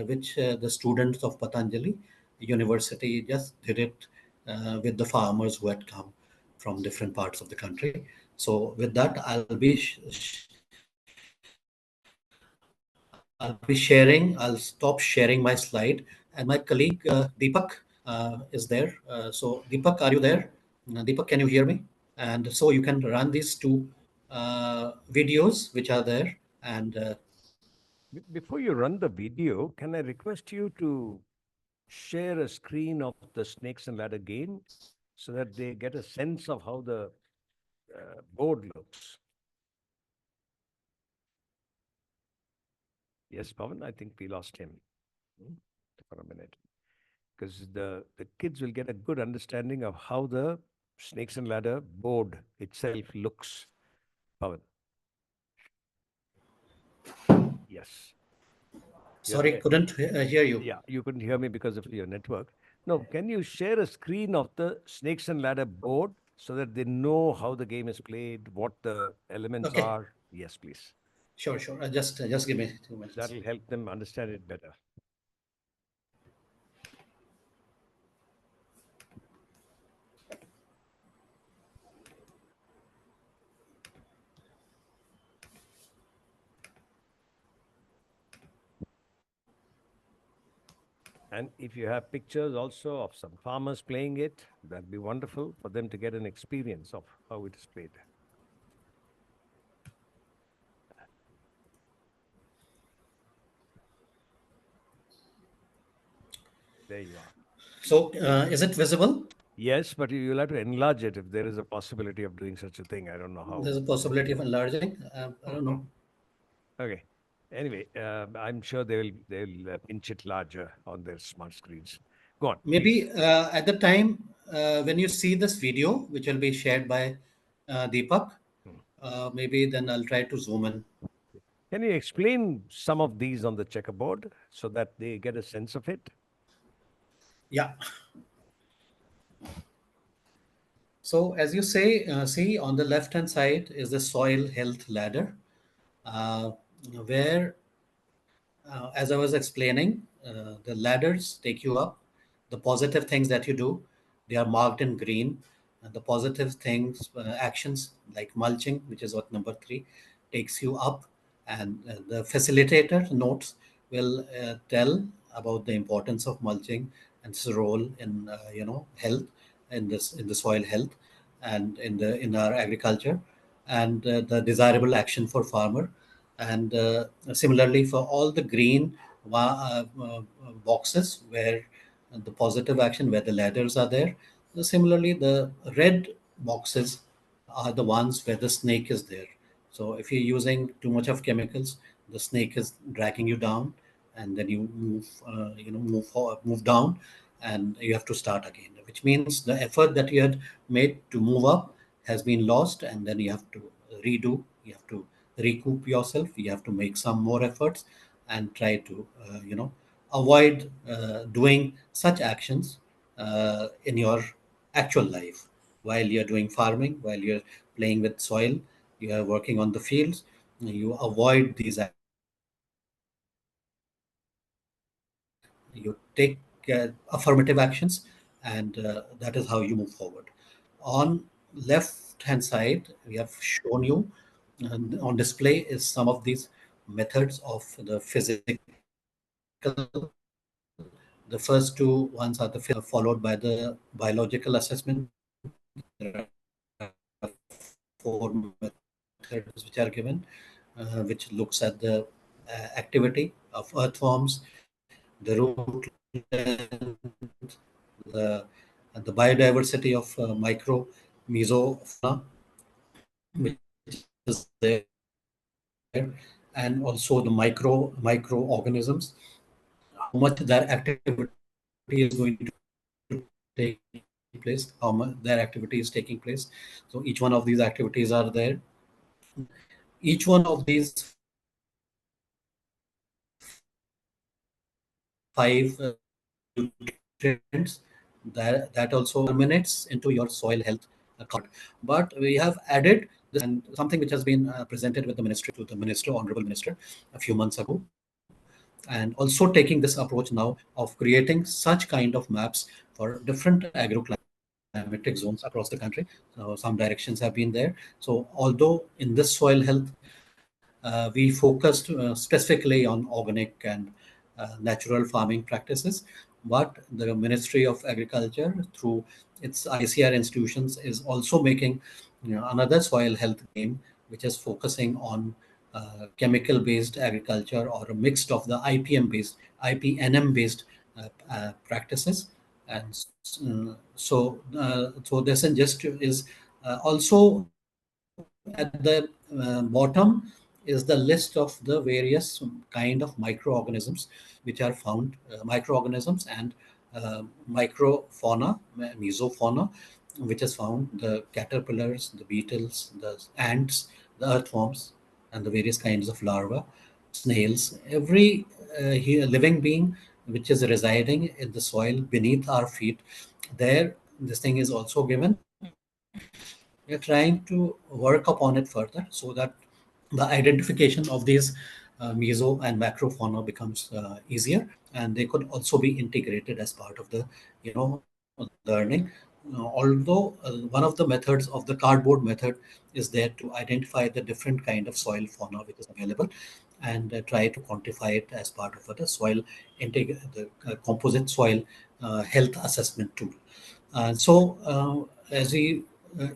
S5: which the students of Patanjali University just did it with the farmers who had come from different parts of the country. So with that, I'll be sharing. I'll stop sharing my slide, and my colleague Deepak is there. So Deepak, are you there? Deepak, can you hear me? And so you can run these two videos which are there. And
S1: Before you run the video, can I request you to share a screen of the snakes and ladder game so that they get a sense of how the board looks? Yes, Pawan, I think we lost him for a minute, because the kids will get a good understanding of how the snakes and ladder board itself looks. Pawan. Yes. You're
S5: sorry,
S1: there.
S5: couldn't hear you.
S1: Yeah, you couldn't hear me because of your network. No, can you share a screen of the snakes and ladder board so that they know how the game is played, what the elements
S5: Okay,
S1: are? Yes, please.
S5: sure, sure. Just give me 2 minutes.
S1: That'll help them understand it better. And if you have pictures also of some farmers playing it, that'd be wonderful for them to get an experience of how it is played. There you are.
S5: So is it visible?
S1: Yes, but you'll have to enlarge it if there is a possibility of doing such a thing. I don't know how.
S5: There's a possibility of enlarging. I don't know.
S1: Okay. Anyway, I'm sure they'll pinch it larger on their smart screens. Go on, please.
S5: Maybe at the time when you see this video, which will be shared by Deepak,
S1: Hmm.
S5: maybe then I'll try to zoom in.
S1: Can you explain some of these on the checkerboard so that they get a sense of it?
S5: Yeah. So as you say, see on the left hand side is the soil health ladder, uh, where as I was explaining, the ladders take you up. The positive things that you do, they are marked in green. And the positive things, actions like mulching, which is what number 3, takes you up. And the facilitator notes will tell about the importance of mulching and its role in health, in the soil health, and in our agriculture, and the desirable action for farmer. And similarly, for all the green boxes where the positive action, where the ladders are there, similarly, the red boxes are the ones where the snake is there. So if you're using too much of chemicals, the snake is dragging you down, and then you move down, and you have to start again. Which means the effort that you had made to move up has been lost, and then you have to redo. You have to recoup yourself. You have to make some more efforts and try to avoid doing such actions in your actual life while you're doing farming, while you're playing with soil, you are working on the fields. You avoid these actions, you take affirmative actions, and that is how you move forward. On left hand side, we have shown you on display is some of these methods of the physical. The first two ones are the physical, followed by the biological assessment. There are 4 methods which are given, which looks at the activity of earthworms, the root length, the the biodiversity of micro mesofauna, which is there, and also the microorganisms, how much their activity is going to take place, their activity is taking place. So each one of these activities are there. Then each one of these five nutrients that also terminates into your soil health account. But we have added this and something which has been presented with the ministry to the minister, honorable minister, a few months ago, and also taking this approach now of creating such kind of maps for different agroclimatic zones across the country. So some directions have been there. So although in this soil health, we focused specifically on organic and natural farming practices, but the Ministry of Agriculture through its ICR institutions is also making another soil health game, which is focusing on chemical based agriculture or a mixed of the IPNM based practices. And so this and just is also at the bottom is the list of the various kind of microorganisms which are found, microorganisms and microfauna, mesofauna, which is found the caterpillars, the beetles, the ants, the earthworms, and the various kinds of larvae, snails, every living being which is residing in the soil beneath our feet. There, this thing is also given. We are trying to work upon it further so that the identification of these meso and macrofauna becomes easier, and they could also be integrated as part of the the learning. Although one of the methods of the cardboard method is there to identify the different kind of soil fauna which is available, and try to quantify it as part of the soil the composite soil health assessment tool. As we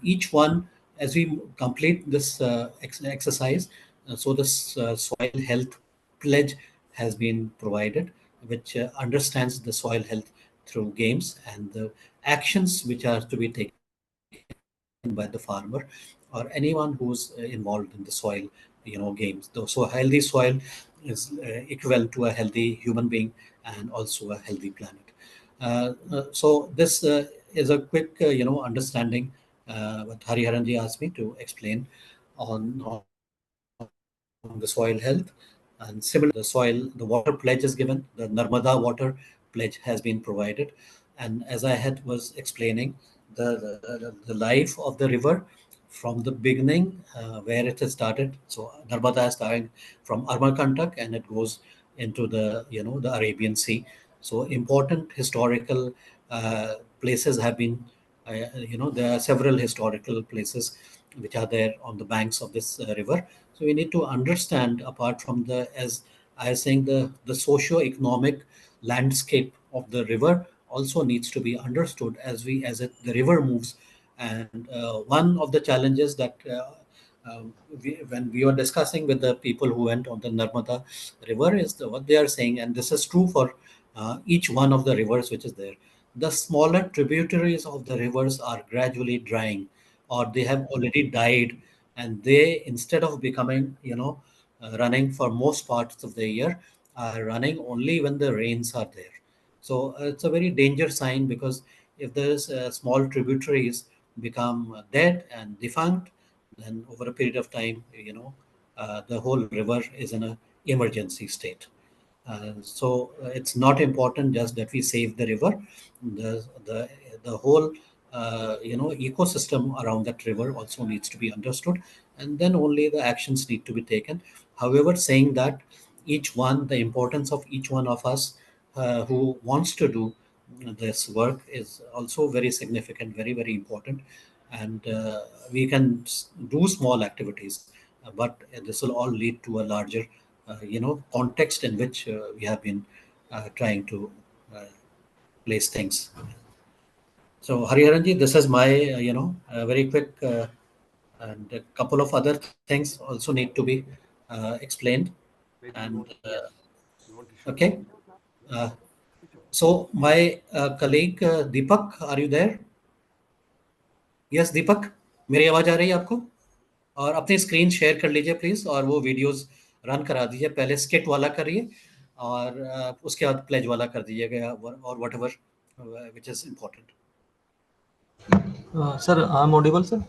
S5: each one, as we complete this exercise, so this soil health pledge has been provided, which understands the soil health through games and the actions which are to be taken by the farmer or anyone who's involved in the soil, games. So healthy soil is equivalent to a healthy human being and also a healthy planet. So this is a quick, understanding what Hariharan ji asked me to explain on the soil health. And similarly, the water pledge is given. The Narmada water pledge has been provided. And as I had was explaining, the life of the river from the beginning, where it has started. So Narmada is starting from Amarkantak and it goes into the Arabian Sea. So important historical places have been, there are several historical places which are there on the banks of this river. So we need to understand, apart from as I was saying, the socio-economic landscape of the river also needs to be understood the river moves. And one of the challenges that when we were discussing with the people who went on the Narmada river is what they are saying, and this is true for each one of the rivers which is there. The smaller tributaries of the rivers are gradually drying, or they have already died, and they, instead of becoming, running for most parts of the year, are running only when the rains are there. So it's a very danger sign, because if there's small tributaries become dead and defunct, then over a period of time, the whole river is in a emergency state. So it's not important just that we save the river. The whole ecosystem around that river also needs to be understood, and then only the actions need to be taken. However, saying that, the importance of each one of us who wants to do this work is also very significant, very very important. And we can do small activities, but this will all lead to a larger context in which we have been trying to uh, place things. So Hariharanji, this is my very quick and a couple of other things also need to be explained.
S1: Maybe you
S5: And
S1: want, yes, you want to show
S5: okay,
S1: them.
S5: uh, So my colleague Deepak, are you there? Yes, Deepak, मेरी आवाज आ रही है आपको? और अपनी screen share कर लीजिए please, और वो वीडियोस रन करा दीजिए। पहले स्किट वाला करिए और उसके बाद प्लेज वाला कर दीजिएगा, और whatever which is important.
S7: Sir I am audible sir?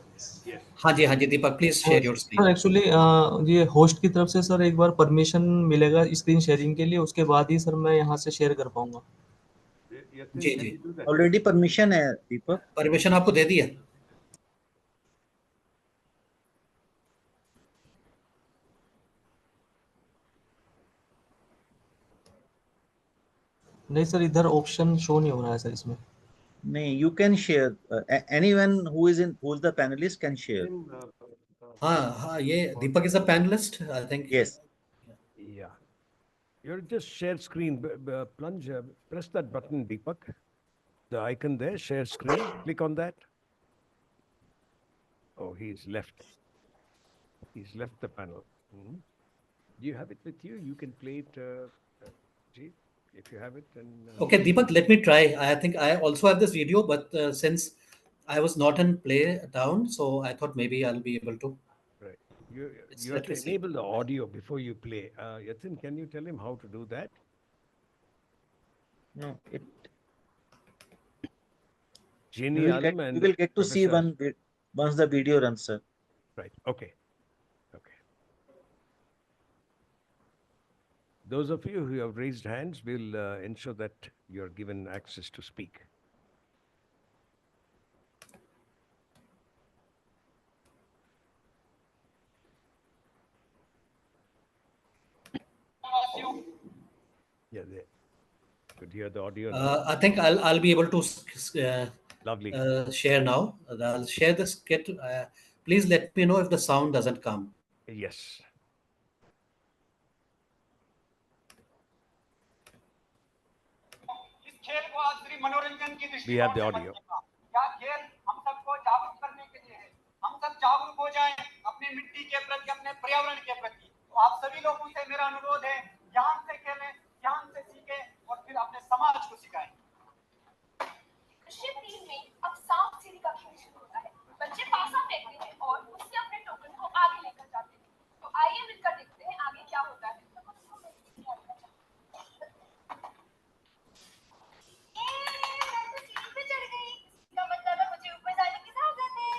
S1: Yes.
S5: हाँ जी Deepak, please share your screen.
S7: Sir actually ये होस्ट की तरफ से सर एक बार परमिशन मिलेगा स्क्रीन शेयरिंग के लिए, उसके बाद ही सर मैं यहाँ से शेयर कर पाऊंगा।
S1: Yatin,
S5: ji
S1: can
S5: ji,
S1: you do that?
S6: Already permission है दीपक।
S5: परमिशन आपको दे दी है।
S7: नहीं सर, इधर ऑप्शन शो नहीं हो रहा है सर इसमें।
S6: नहीं, you can share, anyone who is the panelist can share.
S1: Yatin,
S5: हाँ हाँ, ये Deepak is a panelist I think.
S6: Yes.
S1: yeah. You're just share screen. Plunge, press that button, Deepak. The icon there, share screen. Click on that. Oh, he's left. He's left the panel. Mhm. Do you have it with you? You can play it, Jeet, if you have it. And
S5: Okay, Deepak, let me try. I think I also have this video, but since I was not in play down, so I thought maybe I'll be able to.
S1: right, you have
S5: Let
S1: to
S5: me see.
S1: enable the audio before you play. Yatin, can you tell him how to do that?
S6: No, it
S1: Jenny
S6: you
S1: Alam
S6: will
S1: and
S6: get to see
S1: Professor.
S6: once the video runs, sir.
S1: Right. Okay. Okay. Those of you who have raised hands will ensure that you're given access to speak. Yeah, they could hear the audio now.
S5: I think I'll be able to
S1: Lovely.
S5: share now. I'll share the skit. Please let me know if the sound doesn't come.
S1: Yes.
S8: इस खेल को आज सिर्फ मनोरंजन की
S1: We have the
S8: दृष्टिकोण से मत
S1: audio.
S8: देखना। यह खेल हम सबको जागरूक करने के लिए है। हम सब जागरूक हो जाएं अपनी मिट्टी के प्रति, अपने पर्यावरण के प्रति। तो आप सभी लोगों से मेरा अनुरोध है, ध्यान से खेलें, ध्यान से सीखें और फिर अपने समाज को सिखाएं।
S9: शिप टीम में अब सांप सीढ़ी का खेल शुरू होता है। बच्चे पासा फेंकते हैं और उससे अपने टोकन को आगे लेकर जाते हैं। तो आइए मिलकर देखते हैं आगे क्या होता है। मैं तो सीढ़ी पे चढ़ गई। इसका मतलब है मुझे ऊपर जाने की इजाजत है।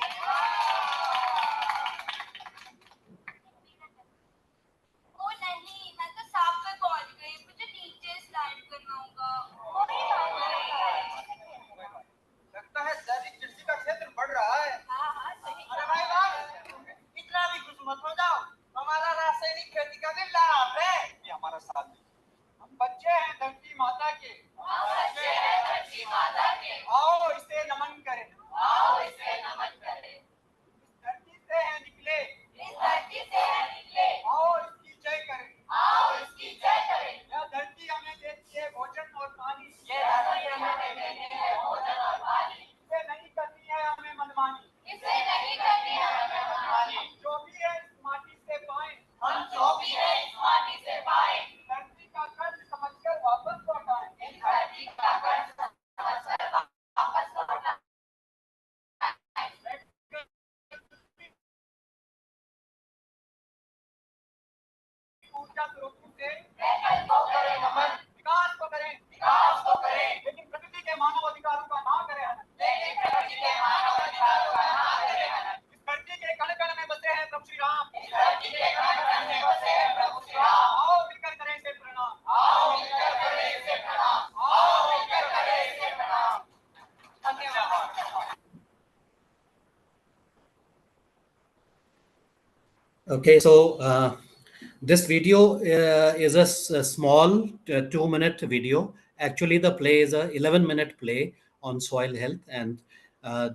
S9: ओ नहीं, मैं तो सांप पे पहुंच गई। मुझे नीचे स्लाइड करना होगा।
S8: लगता है दैनिक कृषि का क्षेत्र बढ़ रहा है।
S9: हाँ हाँ सही।
S8: अरे भाई बात, इतना भी खुश मत हो जाओ। हमारा रासायनिक खेती का भी लाभ है। ये हमारा साथ है। हम बच्चे हैं धरती माता के।
S9: हम बच्चे हैं धरती माता के।
S8: आओ इसे नमन करें।
S9: आओ इसे नमन करें।
S8: इस धरती से है निकले।
S9: इस धरती से है निकले।
S8: आओ इसकी जय करें।
S9: आओ इसकी जय करें।
S8: यह धरती हमें देती है भोजन और पानी।
S9: ये धरती हमें देती है भोजन और पानी।
S8: इसे नहीं करनी है हमें मनमानी।
S9: इसे नहीं करनी है हमें मनमानी।
S8: हम जो भी है इस माटी से पाएं।
S9: हम जो भी है इस माटी से पाएं।
S8: धरती का कर्ज समझकर वापस लौटाएं।
S9: इस धरती का कर्ज समझकर वापस लौटाएं।
S8: ऊर्जा स्रोतों से
S9: प्रकृति को करें नमन।
S8: विकास को करें।
S9: विकास को करें।
S8: लेकिन प्रकृति के मानव अधिकारों का ना करें हनन।
S9: लेकिन प्रकृति के मानव अधिकारों का ना करें हनन।
S8: इस धरती के कण कण में बसे हैं प्रभु श्री राम।
S9: इस धरती के कण कण में बसे हैं प्रभु श्री राम।
S8: आओ मिलकर करें इसे प्रणाम।
S9: आओ मिलकर करें इसे प्रणाम। आओ मिलकर करें इसे प्रणाम।
S8: धन्यवाद।
S5: Okay, so this video is a small 2-minute video. Actually, the play is a 11-minute play on soil health, and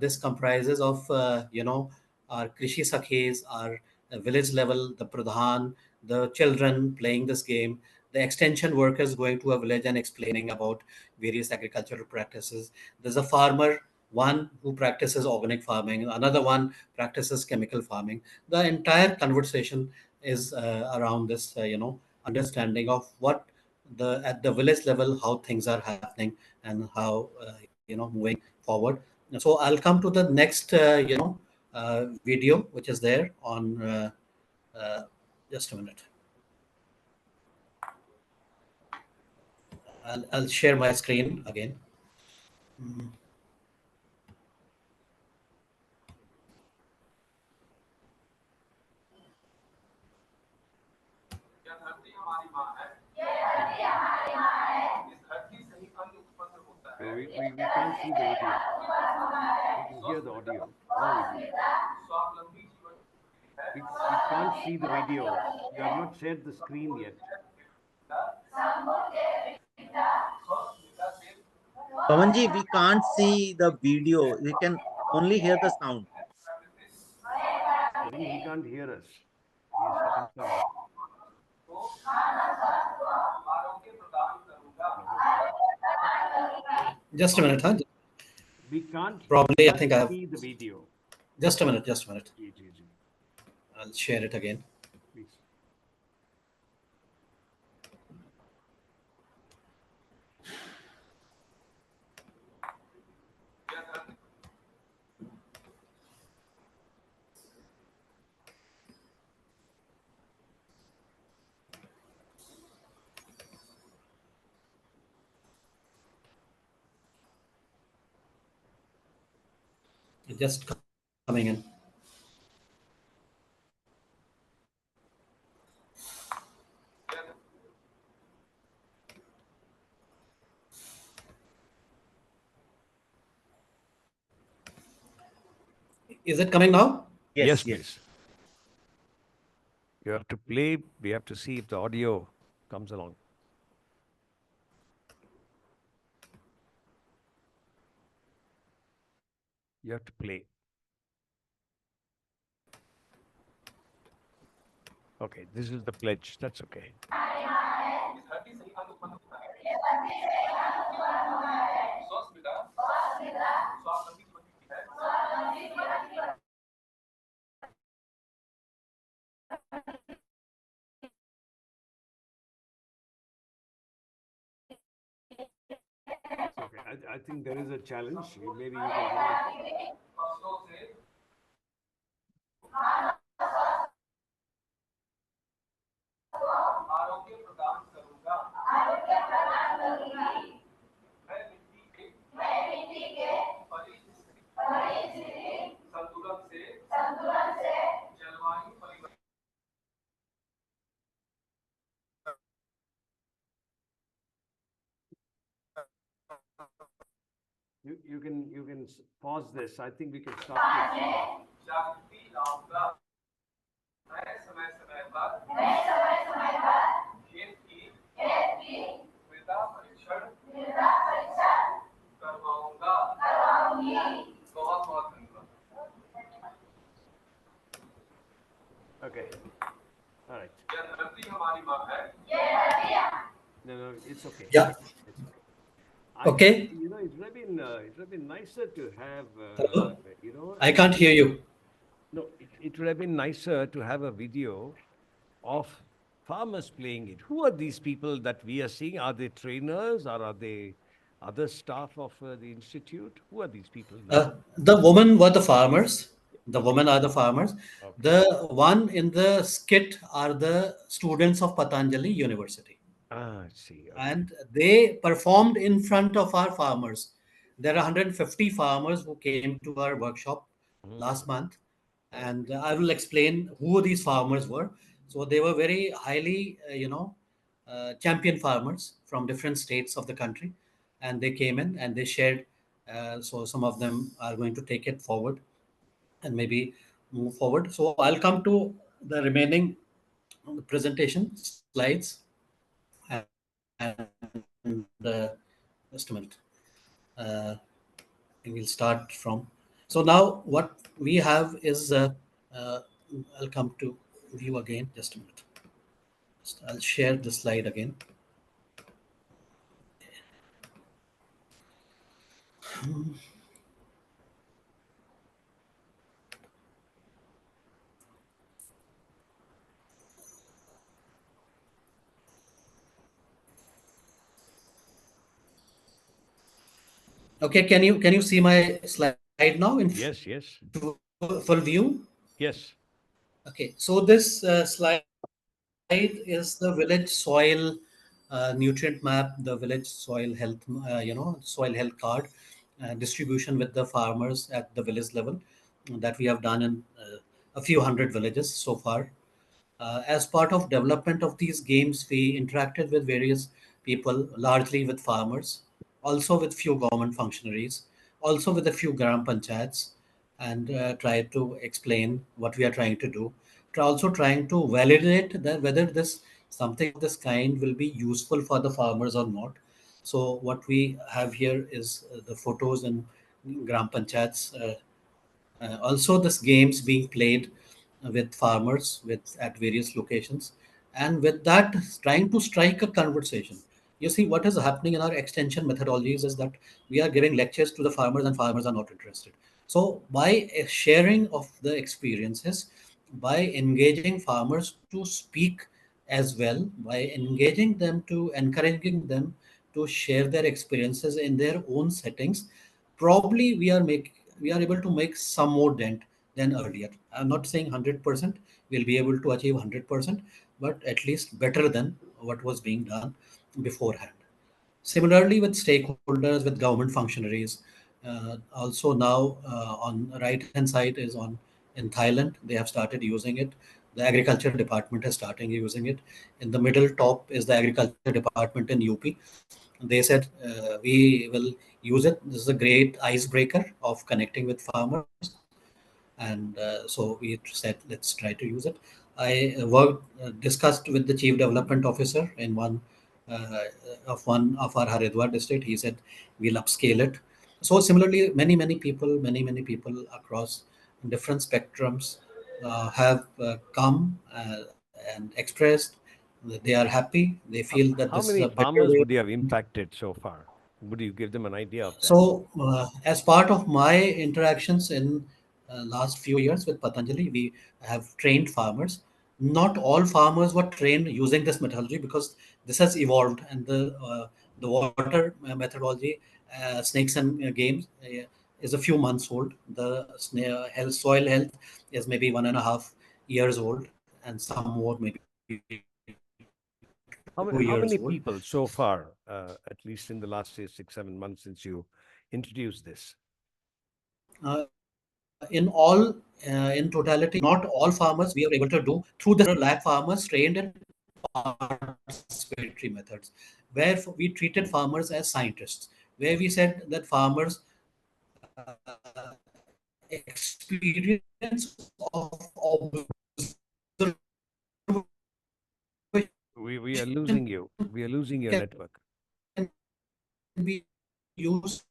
S5: this comprises of our Krishi Sakhis, our village level, the Pradhan, the children playing this game, the extension workers going to a village and explaining about various agricultural practices. There's a farmer, one who practices organic farming, another one practices chemical farming. The entire conversation is around this understanding of what at the village level how things are happening and how moving forward. So I'll come to the next video which is there on just a minute. I'll share my screen again.
S1: We can't see the video. We can hear the audio, no video. We can't see the video. You have not shared the screen yet.
S6: Pawanji, we can't see the video. We can only hear the sound.
S1: I think he can't hear us. He's having some.
S5: Just a minute, huh?
S1: We can't
S5: Probably, I think I have.
S1: see the video.
S5: Just a minute. Just a minute.
S1: Ji, ji, ji.
S5: I'll share it again.
S1: Please.
S5: It's just coming in. Is it coming now?
S1: Yes, please. You have to play. We have to see if the audio comes along. You have to play. Okay, this is the pledge. That's okay. Okay, I think there is a challenge. Maybe you can. You can pause this. I think we can stop this. Okay. All right. No, it's okay.
S5: Yeah.
S1: It's okay.
S5: Okay.
S1: It would have been nicer to have,
S5: Hello? I can't hear you.
S1: No, it would have been nicer to have a video of farmers playing it. Who are these people that we are seeing? Are they trainers or are they other staff of the institute? Who are these people now?
S5: The women were the farmers. The women are the farmers.
S1: Okay.
S5: The one in the skit are the students of Patanjali University.
S1: I see. Okay.
S5: And they performed in front of our farmers. There are 150 farmers who came to our workshop last month, and I will explain who these farmers were. So they were very highly, champion farmers from different states of the country, and they came in and they shared. So some of them are going to take it forward and maybe move forward. So I'll come to the remaining presentation slides. And just a minute. And we'll start from. So now what we have is, I'll come to view again. Just a minute. I'll share the slide again. Okay, can you see my slide now in
S1: Yes, yes,
S5: full view?
S1: yes.
S5: Okay, so this slide is the village soil nutrient map, the village soil health, soil health card distribution with the farmers at the village level that we have done in a few hundred villages so far. As part of development of these games, we interacted with various people, largely with farmers, also with few government functionaries, also with a few gram panchayats, and tried to explain what we are trying to do. Also trying to validate that whether this something of this kind will be useful for the farmers or not. So what we have here is the photos and gram panchayats. Also, this games being played with farmers with at various locations, and with that, trying to strike a conversation. You see, what is happening in our extension methodologies is that we are giving lectures to the farmers, and farmers are not interested. So, by a sharing of the experiences, by engaging farmers to speak as well, by engaging them to encouraging them to share their experiences in their own settings, probably we are able to make some more dent than earlier. I'm not saying 100% we'll be able to achieve 100%, but at least better than what was being done beforehand. Similarly, with stakeholders, with government functionaries, also now on right hand side is on in Thailand. They have started using it. The agriculture department has started using it. In the middle top is the agriculture department in UP. They said we will use it. This is a great icebreaker of connecting with farmers, and so we said let's try to use it. Discussed with the chief development officer in one of our Haridwar district. He said we'll upscale it. So similarly, many people across different spectrums have come and expressed that they are happy. They feel that this
S1: How
S5: is a
S1: many
S5: better
S1: farmers
S5: way.
S1: would you have impacted so far? Would you give them an idea of that?
S5: So, as part of my interactions in last few years with Patanjali, we have trained farmers. Not all farmers were trained using this methodology because this has evolved, and the water methodology, snakes and games, is a few months old. The health, soil health is maybe 1.5 years old, and some more maybe 2 years old.
S1: How many people so far, at least in the last say, 6, 7 months since you introduced this?
S5: In totality, not all farmers we are able to do through this lakh farmers trained in participatory methods, where we treated farmers as scientists, where we said that farmers experience of observation
S1: We are losing you. We are losing your
S5: can
S1: network.
S5: be used.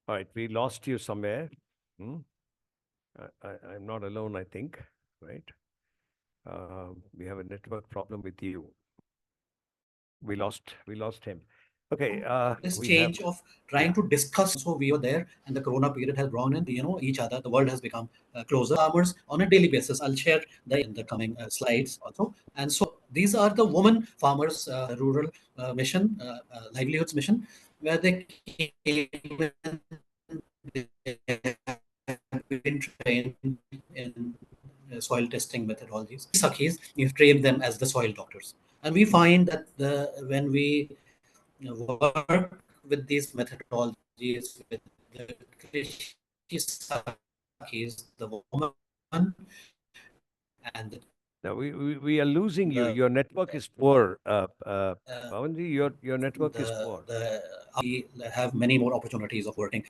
S1: All right, we lost you somewhere. Hmm? I'm not alone, I think, right? We have a network problem with you. We lost him. Okay,
S5: This
S1: we have,
S5: change of trying
S1: yeah.
S5: to discuss. So we were there, and the Corona period has brought in each other. The world has become closer. Farmers on a daily basis. I'll share in the coming slides also. And so these are the women farmers rural mission livelihoods mission, where they came and they have been trained in soil testing methodologies. Sakhis, you train them as the soil doctors, and we find that when we work with these methodologies with the Krishi Sakhis, the woman and
S1: Now we are losing you.
S5: the
S1: Your network is poor. Pawanji, your network is
S5: the
S1: poor.
S5: have many more opportunities of working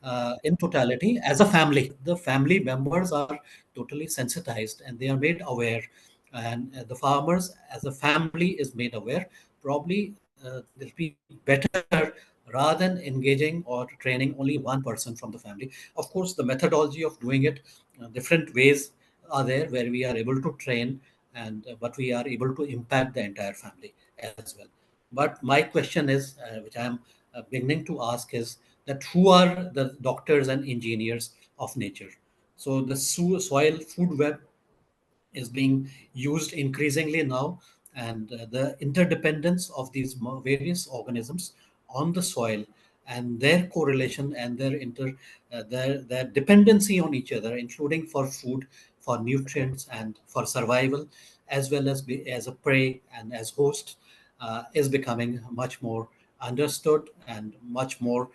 S5: in totality as a family. The family members are totally sensitized and they are made aware, and the farmers as a family is made aware. Probably it'll be better rather than engaging or training only one person from the family. Of course, the methodology of doing it, different ways are there where we are able to train, and but we are able to impact the entire family as well. But my question is, which I am beginning to ask, is that who are the doctors and engineers of nature? So the soil food web is being used increasingly now, and the interdependence of these various organisms on the soil and their correlation and their dependency on each other, including for food, for nutrients, and for survival, as well as as a prey and as host, is becoming much more understood, and much more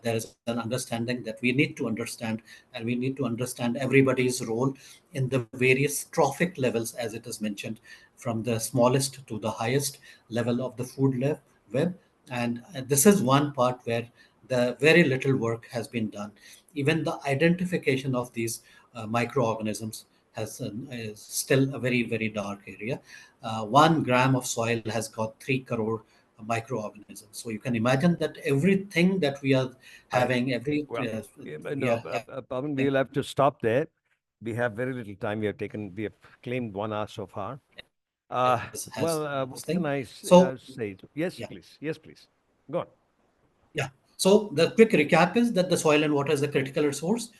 S5: there is an understanding that we need to understand, and we need to understand everybody's role in the various trophic levels, as it is mentioned, from the smallest to the highest level of the web. And this is one part where the very little work has been done. Even the identification of these microorganisms is still a very, very dark area. 1 gram of soil has got 3 crore microorganisms. So you can imagine that everything that we are having,
S1: Well, yeah, but no,
S5: yeah,
S1: Pawan, we'll have to stop there. We have very little time. We have claimed 1 hour so far.
S5: has
S1: What
S5: this
S1: can
S5: thing.
S1: I
S5: So
S1: say? Yes,
S5: yeah.
S1: please. Yes, please. Go on.
S5: Yeah. So the quick recap is that the soil and water is a critical resource,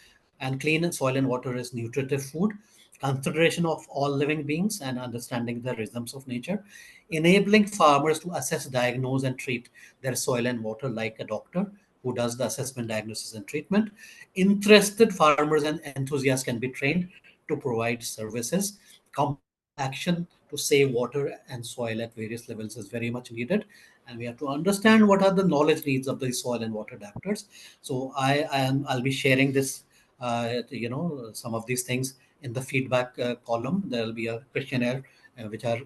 S5: and clean soil and water is nutritive food. Consideration of all living beings and understanding the rhythms of nature, enabling farmers to assess, diagnose, and treat their soil and water like a doctor who does the assessment, diagnosis, and treatment. Interested farmers and enthusiasts can be trained to provide services. Compassionate action to save water and soil at various levels is very much needed, and we have to understand what are the knowledge needs of the soil and water adapters. So I'll be sharing this, some of these things in the feedback column. There will be a questionnaire which our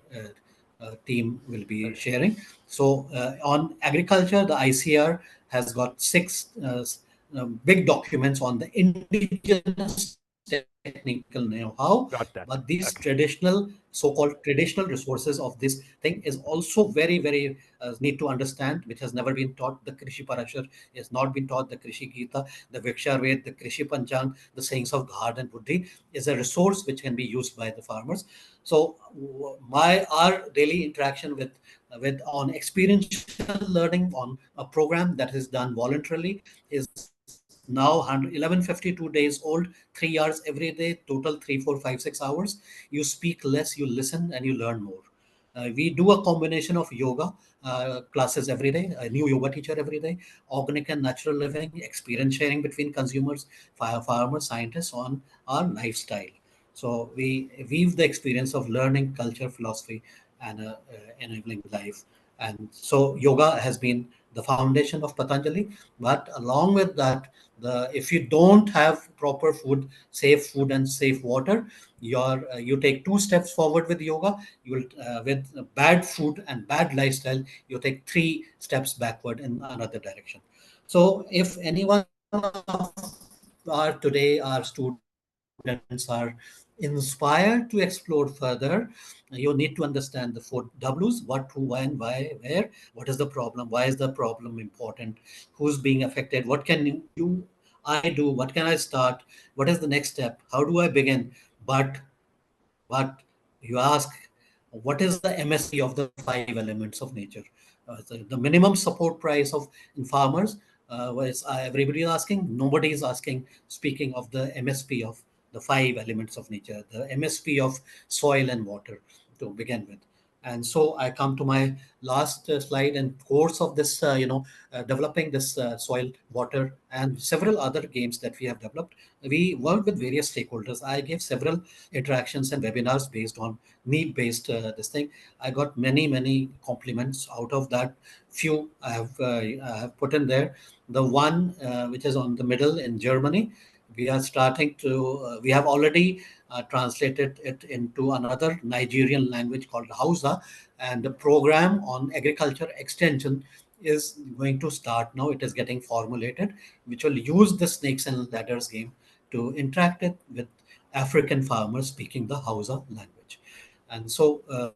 S5: team will be
S1: Okay.
S5: sharing. So on agriculture, the ICR has got 6 big documents on the indigenous technical know-how, but these
S1: Got that. Okay.
S5: so-called traditional resources of this thing is also very, very need to understand, which has never been taught. The Krishi Parashar has not been taught. The Krishi Gita, the Vikshar Ved, the Krishi Panchang, the sayings of Ghad and Buddhi is a resource which can be used by the farmers. So my our daily interaction with on experiential learning on a program that is done voluntarily is now 1152 days old, 3 hours every day, total 3 4 5 6 hours. You speak less, you listen, and you learn more. We do a combination of yoga classes every day, a new yoga teacher every day, organic and natural living, experience sharing between consumers, farmers, scientists on our lifestyle. So we weave the experience of learning, culture, philosophy, and enabling life. And so yoga has been the foundation of Patanjali. But along with that, if you don't have proper food and safe water, you take 2 steps forward with yoga. You will with bad food and bad lifestyle, you take 3 steps backward in another direction. So if anyone our students are inspired to explore further, you need to understand the 4 W's: what, who, when, why, where. What is the problem? Why is the problem important? Who's being affected? What can I do? What can I start? What is the next step? How do I begin? But you ask, what is the MSP of the 5 elements of nature? The minimum support price of in farmers, everybody is asking. Nobody is asking, speaking of the MSP of the 5 elements of nature, the MSP of soil and water to begin with. And so I come to my last slide. In course of this, developing this soil, water, and several other games that we have developed, we worked with various stakeholders. I gave several interactions and webinars based on need-based this thing. I got many compliments. Out of that, few I have put in there. The one which is on the middle in Germany, we are starting to. We have already translated it into another Nigerian language called Hausa, and the program on agriculture extension is going to start now. It is getting formulated, which will use the snakes and ladders game to interact it with African farmers speaking the Hausa language. And so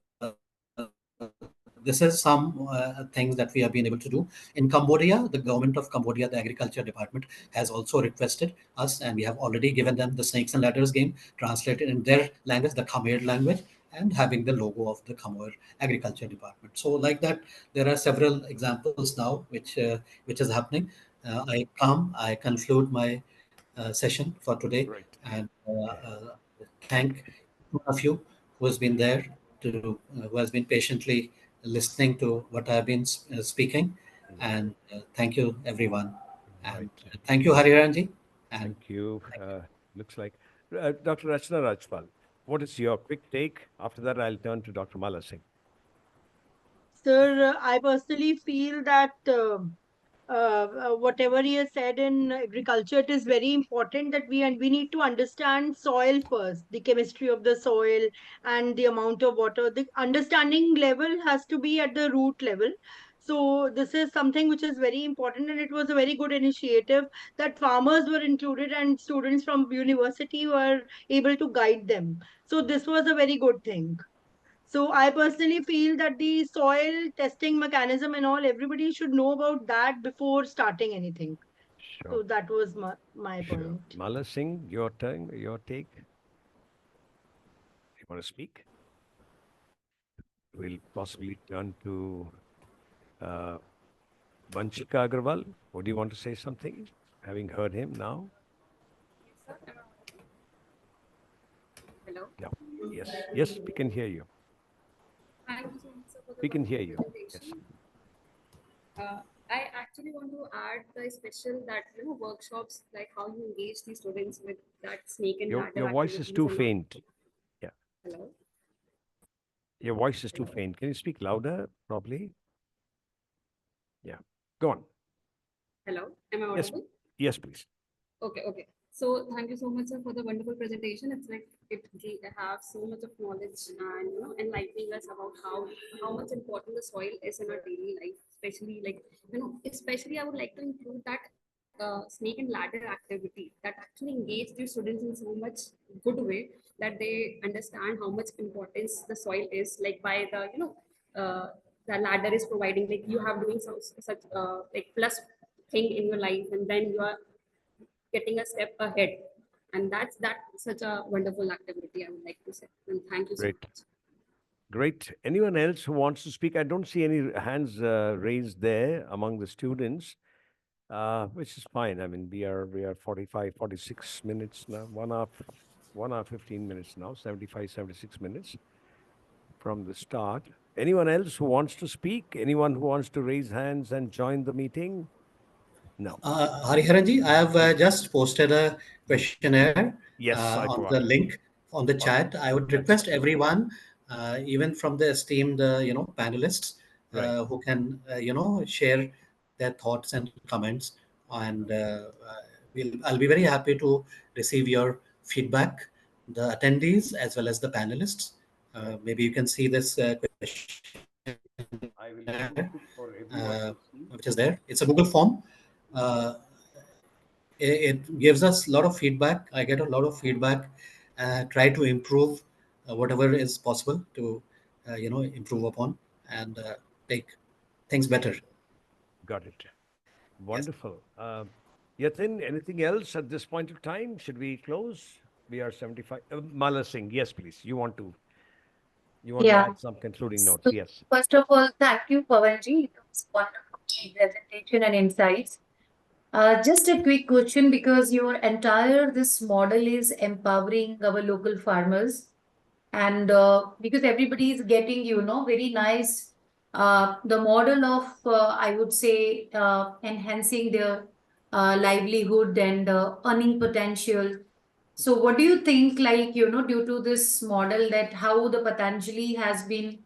S5: this is some things that we have been able to do. In Cambodia, the government of Cambodia, the agriculture department, has also requested us, and we have already given them the snakes and ladders game translated in their language, the Khmer language, and having the logo of the Khmer agriculture department. So like that, there are several examples now which is happening. I conclude my session for today,
S1: Great.
S5: and
S1: Okay.
S5: thank one of you who has been there who has been patiently listening to what I've been speaking. And thank you, everyone. And
S1: Right.
S5: thank you, Hariharanji. And
S1: Thank you. Looks like Dr. Rachna Rajpal. What is your quick take? After that, I'll turn to Dr. Mala Singh.
S4: Sir, I personally feel that whatever he has said in agriculture, it is very important that we need to understand soil first, the chemistry of the soil and the amount of water. The understanding level has to be at the root level. So this is something which is very important, and it was a very good initiative that farmers were included and students from university were able to guide them. So this was a very good thing. So I personally feel that the soil testing mechanism and all, everybody should know about that before starting anything.
S1: Sure.
S4: So that was my
S1: Sure.
S4: point.
S1: Mala Singh, your turn, your take. You want to speak? We'll possibly turn to uh, Vanshika Agarwal. Would you want to say something? Having heard him now?
S10: Hello.
S1: No. Yes. Yes, we can hear you.
S10: Thank you so much, sir, for the
S1: We can
S10: wonderful
S1: hear you. Yes.
S10: presentation. I actually want to add the special that workshops like how you engage the students with that snake and
S1: Your
S10: ladder
S1: voice is
S10: activities
S1: too
S10: and all.
S1: faint. Yeah.
S10: Hello.
S1: Your voice is too faint. Can you speak louder, probably? Yeah. Go on.
S10: Hello. Am I
S1: Yes.
S10: audible?
S1: Yes, please.
S10: Okay. So thank you so much, sir, for the wonderful presentation. It's like have so much of knowledge and enlightening us about how much important the soil is in our daily life, especially especially I would like to include that snake and ladder activity that actually engage the students in so much good way that they understand how much importance the soil is, like by the ladder is providing, like you have doing such like plus thing in your life, and then you are getting a step ahead. And that's such a wonderful activity, I would like to say. And thank you so
S1: Great.
S10: much.
S1: Great. Anyone else who wants to speak? I don't see any hands raised there among the students, which is fine. I mean, we are 45, 46 minutes now, 1 hour, 15 minutes now, 75, 76 minutes from the start. Anyone else who wants to speak? Anyone who wants to raise hands and join the meeting? No.
S5: Hariharanji, I have just posted a questionnaire
S1: Yes, I
S5: on
S1: saw
S5: the
S1: it.
S5: link on the
S1: All right.
S5: chat. I would
S1: That's
S5: request everyone, even from the esteemed, panelists,
S1: right.
S5: who can, share their thoughts and comments. And I'll be very happy to receive your feedback, the attendees as well as the panelists. Maybe you can see this questionnaire,
S1: I will post it for everyone to see.
S5: which is there. It's a Google form. Uh, it gives us a lot of feedback. I get a lot of feedback. Try to improve whatever is possible to, improve upon and make things better.
S1: Got it.
S5: Yes.
S1: Wonderful. Yatin, anything else at this point of time? Should we close? We are 75. Mala Singh, yes, please. You want to
S2: Yeah.
S1: add some concluding notes?
S2: So
S1: Yes.
S2: first of all, thank you, Pawanji. It was wonderful presentation and insights. Just a quick question, because your entire this model is empowering our local farmers, and because everybody is getting very nice the model of I would say enhancing their livelihood and earning potential. So what do you think, like, due to this model, that how the Patanjali has been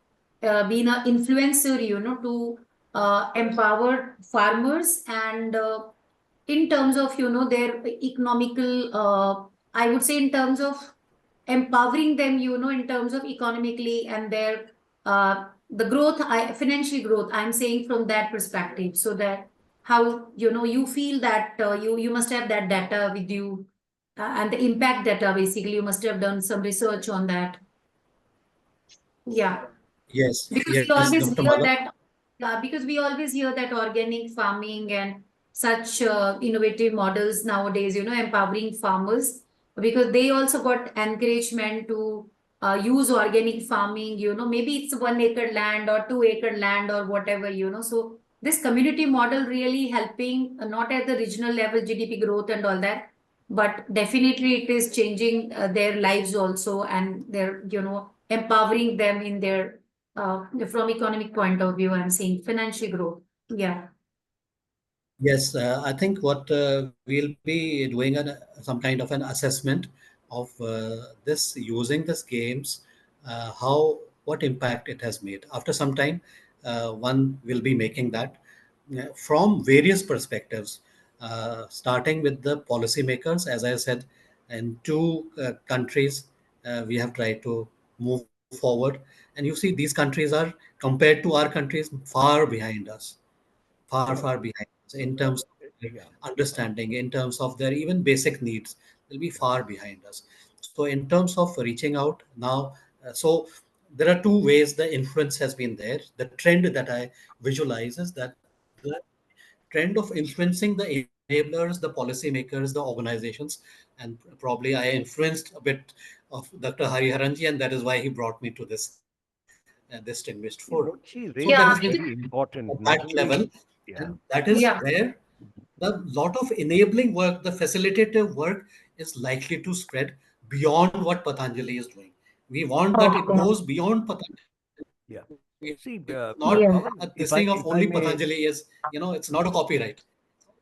S2: an influencer, to empower farmers, and in terms of, their economical, I would say, in terms of empowering them, in terms of economically and their the growth, financial growth, I'm saying from that perspective, so that how, you feel that you must have that data with you, and the impact data, basically you must have done some research on that. Yeah.
S5: Yes.
S2: Because we
S5: Yes,
S2: always
S5: Dr.
S2: hear
S5: Mala.
S2: that, because we always hear that organic farming and such innovative models nowadays, empowering farmers, because they also got encouragement to use organic farming, maybe it's 1 acre land or 2 acre land or whatever, So this community model really helping, not at the regional level GDP growth and all that, but definitely it is changing their lives also, and they're, empowering them in their from economic point of view, I'm saying financial growth. Yeah.
S5: Yes, I think what we'll be doing some kind of an assessment of this using this games, how what impact it has made. After some time, one will be making that from various perspectives, starting with the policymakers. As I said, in two countries, we have tried to move forward, and you see these countries are compared to our countries far behind us, far
S1: No,
S5: far behind us in
S1: uh,
S5: terms of their
S1: yeah.
S5: understanding, in terms of their even basic needs. They'll be far behind us. So in terms of reaching out now, so there are two ways the influence has been there. The trend that I visualize is that the trend of influencing the enablers, the policymakers, the organizations, and probably I influenced a bit of Dr. Hariharanji, and that is why he brought me to this distinguished forum.
S1: See, what
S5: So
S1: she
S5: there has
S1: raised
S5: been
S2: Yeah,
S1: is very
S5: at
S1: important.
S5: that
S1: Not
S5: level,
S1: only,
S5: and
S1: yeah,
S5: that is
S2: yeah.
S5: where the lot of enabling work, the facilitative work is likely to spread beyond what Patanjali is doing. We want that it
S2: Okay.
S5: goes beyond Patanjali.
S1: yeah.
S5: Not
S1: See,
S5: this thing
S2: Yes.
S5: of
S1: Pawan,
S5: only Patanjali is, it's not a copyright.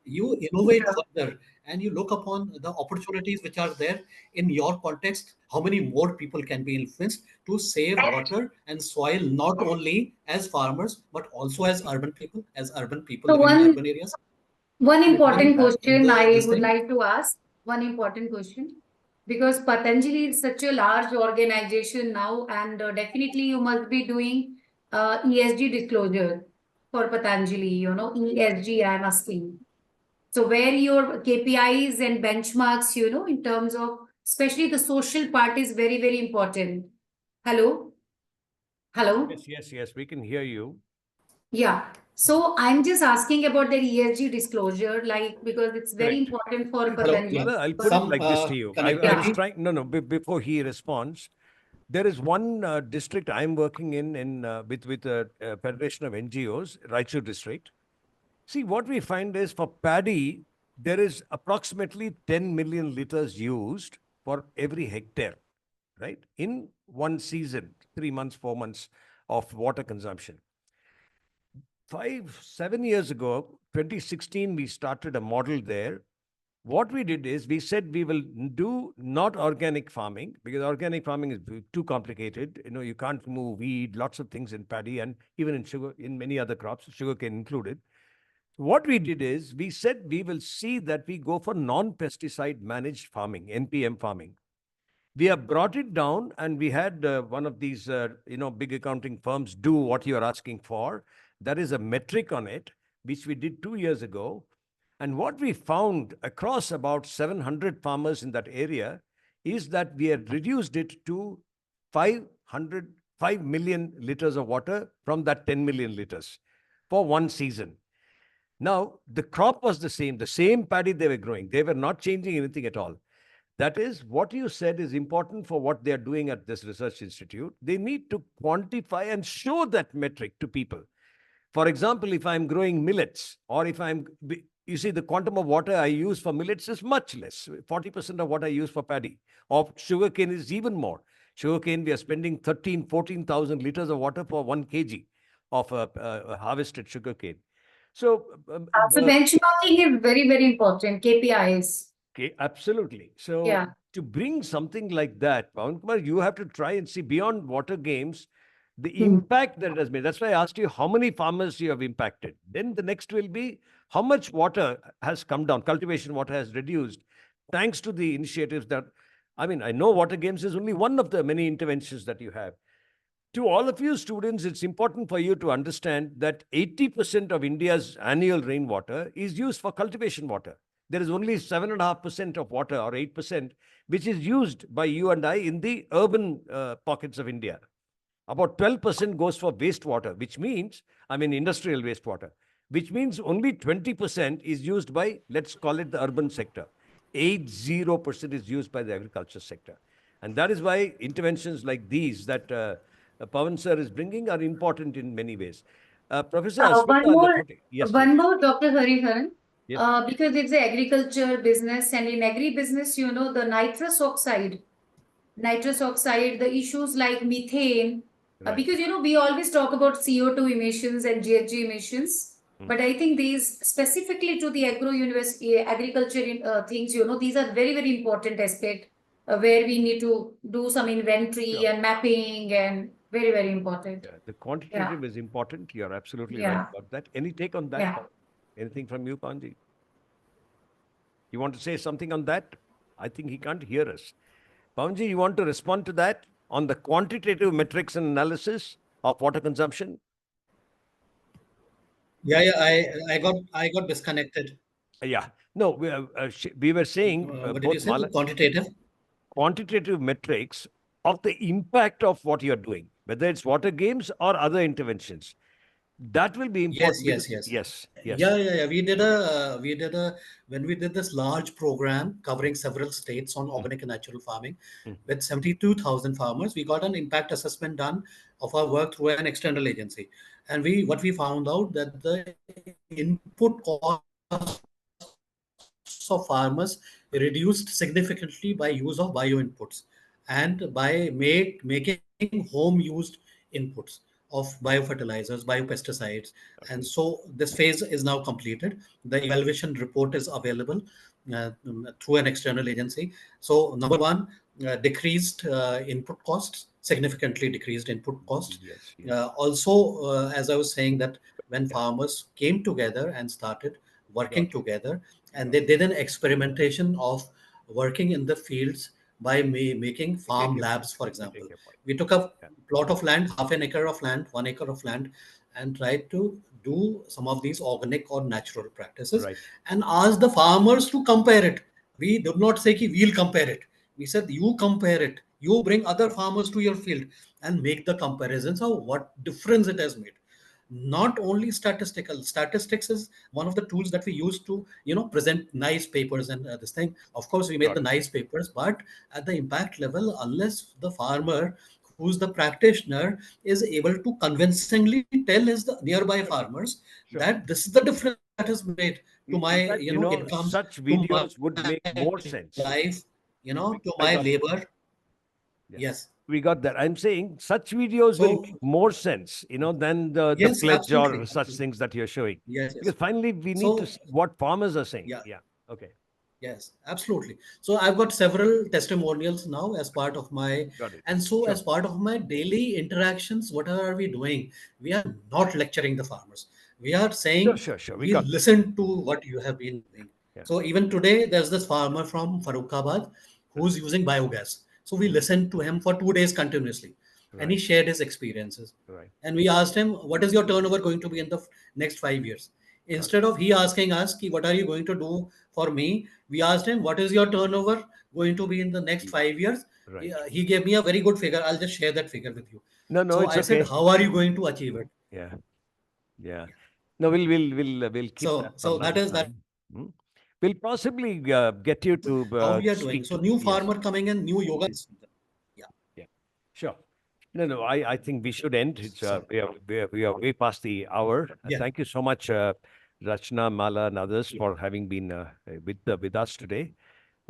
S5: You innovate further and you look upon the opportunities which are there in your context, how many more people can be influenced to save water and soil, not only as farmers but also as urban people
S2: So
S5: living in urban areas.
S2: one
S5: So then
S2: important question
S5: the
S2: I
S5: this
S2: would
S5: thing.
S2: like to ask, one important question, because Patanjali is such a large organization now, and definitely you must be doing ESG disclosure for Patanjali, ESG I'm asking. So where your KPIs and benchmarks, in terms of, especially the social part is very, very important. Hello? Hello?
S1: yes, yes, yes, we can hear you.
S2: Yeah. So I'm just asking about the ESG disclosure, like, because it's very
S1: Correct.
S2: important for
S5: Hello,
S1: No,
S2: Patanjali.
S5: yeah,
S1: no, I'll put it
S5: some
S1: like this to you. I
S2: Yeah.
S1: was
S5: connectivity.
S1: trying, no, no, before he responds, there is one district I'm working in with a Federation of NGOs, Raichur district. See, what we find is for paddy, there is approximately 10 million liters used for every hectare, right? In one season, 3 months, 4 months of water consumption. 7 years ago, 2016, we started a model there. What we did is we said we will do not organic farming because organic farming is too complicated. You can't remove weed, lots of things in paddy and even in sugar, in many other crops, sugarcane included. What we did is we said we will see that we go for non-pesticide managed farming, NPM farming. We have brought it down, and we had one of these, big accounting firms do what you are asking for. There is a metric on it, which we did 2 years ago. And what we found across about 700 farmers in that area is that we had reduced it to 5 million liters of water from that 10 million liters for one season. Now, the crop was the same paddy they were growing. They were not changing anything at all. That is, what you said is important for what they are doing at this research institute. They need to quantify and show that metric to people. For example, if I'm growing millets, or if you see, the quantum of water I use for millets is much less, 40% of what I use for paddy. Of sugarcane is even more. Sugarcane, we are spending 14,000 liters of water for 1 kg of harvested sugarcane. So,
S2: So benchmarking is very, very important. KPIs.
S1: okay, absolutely. So
S2: Yeah.
S1: to bring something like that, Pawan Kumar, you have to try and see beyond water games the
S2: Hmm.
S1: impact that it has made. That's why I asked you how many farmers you have impacted. Then the next will be how much water has come down, cultivation water has reduced, thanks to the initiatives that, I mean, I know water games is only one of the many interventions that you have. To all of you students, it's important for you to understand that 80% of India's annual rainwater is used for cultivation water. There is only 7.5% of water, or 8%, which is used by you and I in the urban pockets of India. About 12% goes for wastewater, which means, I mean, industrial wastewater, which means only 20% is used by, let's call it the urban sector. 80% is used by the agriculture sector. And that is why interventions like these that Pawan sir is bringing are important in many ways. Professor
S2: One
S1: Asmita
S2: more,
S1: Lakhote. Yes, please.
S2: Dr. Hariharan,
S1: Yes, please.
S2: because it's the agriculture business, and in agri business, the nitrous oxide, the issues like methane,
S1: Right.
S2: because we always talk about CO2 emissions and GHG emissions. But I think these specifically to the agriculture things, these are very, very important aspect where we need to do some inventory
S1: Sure.
S2: and mapping and very, very important.
S1: Yeah, the quantitative is important. You're absolutely right
S2: Yeah.
S1: about that. Any take on that?
S2: Yeah.
S1: Anything from you, Panji? You want to say something on that? I think he can't hear us. Pawanji, you want to respond to that on the quantitative metrics and analysis of water consumption?
S5: Yeah, yeah. I got disconnected.
S1: Yeah. No, we were saying
S5: What did you
S1: both
S5: say? The
S1: Mala,
S5: quantitative?
S1: quantitative metrics of the impact of what you're doing, whether it's water games or other interventions. That will be
S5: Yes,
S1: important
S5: yes,
S1: because,
S5: yes.
S1: yes, yes.
S5: Yeah, yeah, yeah. We did a when we did this large program covering several states on organic and natural farming
S1: Mm.
S5: with 72,000 farmers. We got an impact assessment done of our work through an external agency, and we found out that the input costs of farmers reduced significantly by use of bio inputs and by making home used inputs of biofertilizers, biopesticides. And
S1: Okay.
S5: so this phase is now completed. The evaluation report is available through an external agency. So number one, decreased input costs, significantly decreased input costs.
S1: Yes, yes.
S5: Also, as I was saying, that when
S1: Yeah,
S5: farmers came together and started working
S1: got it.
S5: together, and
S1: Got
S5: they
S1: it.
S5: did an experimentation of working in the fields by making
S1: I take
S5: farm
S1: your point.
S5: labs, for
S1: I
S5: example.
S1: take your point.
S5: We took a
S1: Yeah,
S5: plot of land, half an acre of land, 1 acre of land, and tried to do some of these organic or natural practices
S1: right.
S5: and asked the farmers to compare it. We did not say ki we'll compare it. We said you compare it. You bring other farmers to your field and make the comparisons of what difference it has made. Not only statistics is one of the tools that we use to present nice papers and this thing. Of course we made
S1: Got
S5: the
S1: it.
S5: nice papers, but at the impact level, unless the farmer who's the practitioner is able to convincingly tell his the nearby
S1: Sure,
S5: farmers
S1: sure.
S5: that this is the difference that is made to
S1: In
S5: my
S1: fact,
S5: incomes,
S1: such
S5: to my
S1: videos would make more sense.
S5: life, to
S1: I
S5: my
S1: got that.
S5: labor.
S1: Yeah,
S5: Yes.
S1: we got that. I'm saying such videos will
S5: So
S1: make more sense, than the
S5: yes,
S1: pledge or
S5: absolutely,
S1: such
S5: absolutely.
S1: things that you're showing.
S5: Yes, yes.
S1: Because finally, we need to
S5: So
S1: see what farmers are saying.
S5: yeah.
S1: Yeah. Okay.
S5: Yes, absolutely. So I've got several testimonials now as part of my,
S1: Got it.
S5: and so
S1: Sure.
S5: as part of my daily interactions, what are we doing? We are not lecturing the farmers. We are
S1: Sure,
S5: saying
S1: sure, sure. We
S5: we
S1: got that.
S5: listen to what you have been doing.
S1: Yeah.
S5: So even today, there's this farmer from Farooqabad who's using biogas. So we
S1: Mhm.
S5: listened to him for 2 days continuously, and he
S1: Right.
S5: shared his experiences.
S1: Right.
S5: And we asked him, "What is your turnover going to be in the next 5 years?"
S1: Got it.
S5: Instead of he asking us, "Ki, what are you going to do for me?" We asked him, "What is your turnover going to be in the next
S1: Mm.
S5: 5 years?"
S1: Right.
S5: He gave me a very good figure. I'll just share that figure with you.
S1: No, no,
S5: So
S1: it's
S5: I said,
S1: okay.
S5: "How are you going to achieve it?"
S1: Yeah. Yeah. No, we'll keep that for
S5: So that
S1: another
S5: is that
S1: time. Hmm? We'll possibly get you to
S5: how we are doing.
S1: speak
S5: So
S1: to.
S5: new
S1: Yes.
S5: farmer coming in, new yoga. Yeah.
S1: Yeah. Sure. No, no, I think we should end. It's
S5: So
S1: we are way past the hour.
S5: yeah,
S1: Thank you so much, Rachna, Mala, and others for having been with us today.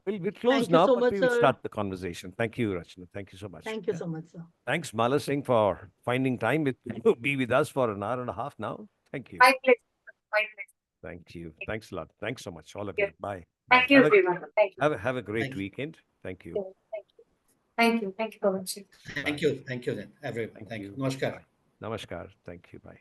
S1: We'll close
S4: Thank you
S1: now,
S4: so
S1: but
S4: much,
S1: we will
S4: sir.
S1: start the conversation. Thank you, Rachna. Thank you so much.
S4: Thank you so much, sir.
S1: Thanks, Mala Singh, for finding time to be with us for an hour and a half now. Thank you.
S2: My pleasure. My pleasure.
S1: Thank you. Thanks a lot. Thanks so much, all of
S2: Yeah.
S1: you. Bye. Bye.
S2: Thank you, everyone. Thank you.
S1: Have a great
S5: thank you,
S1: weekend. Thank you.
S2: Thank you. Thank you. Thank you for watching.
S5: thank
S1: Bye.
S5: you, thank you, then everyone.
S1: Thank
S5: Thank you.
S1: you.
S5: Namaskar.
S1: Bye. Namaskar. Thank you. Bye.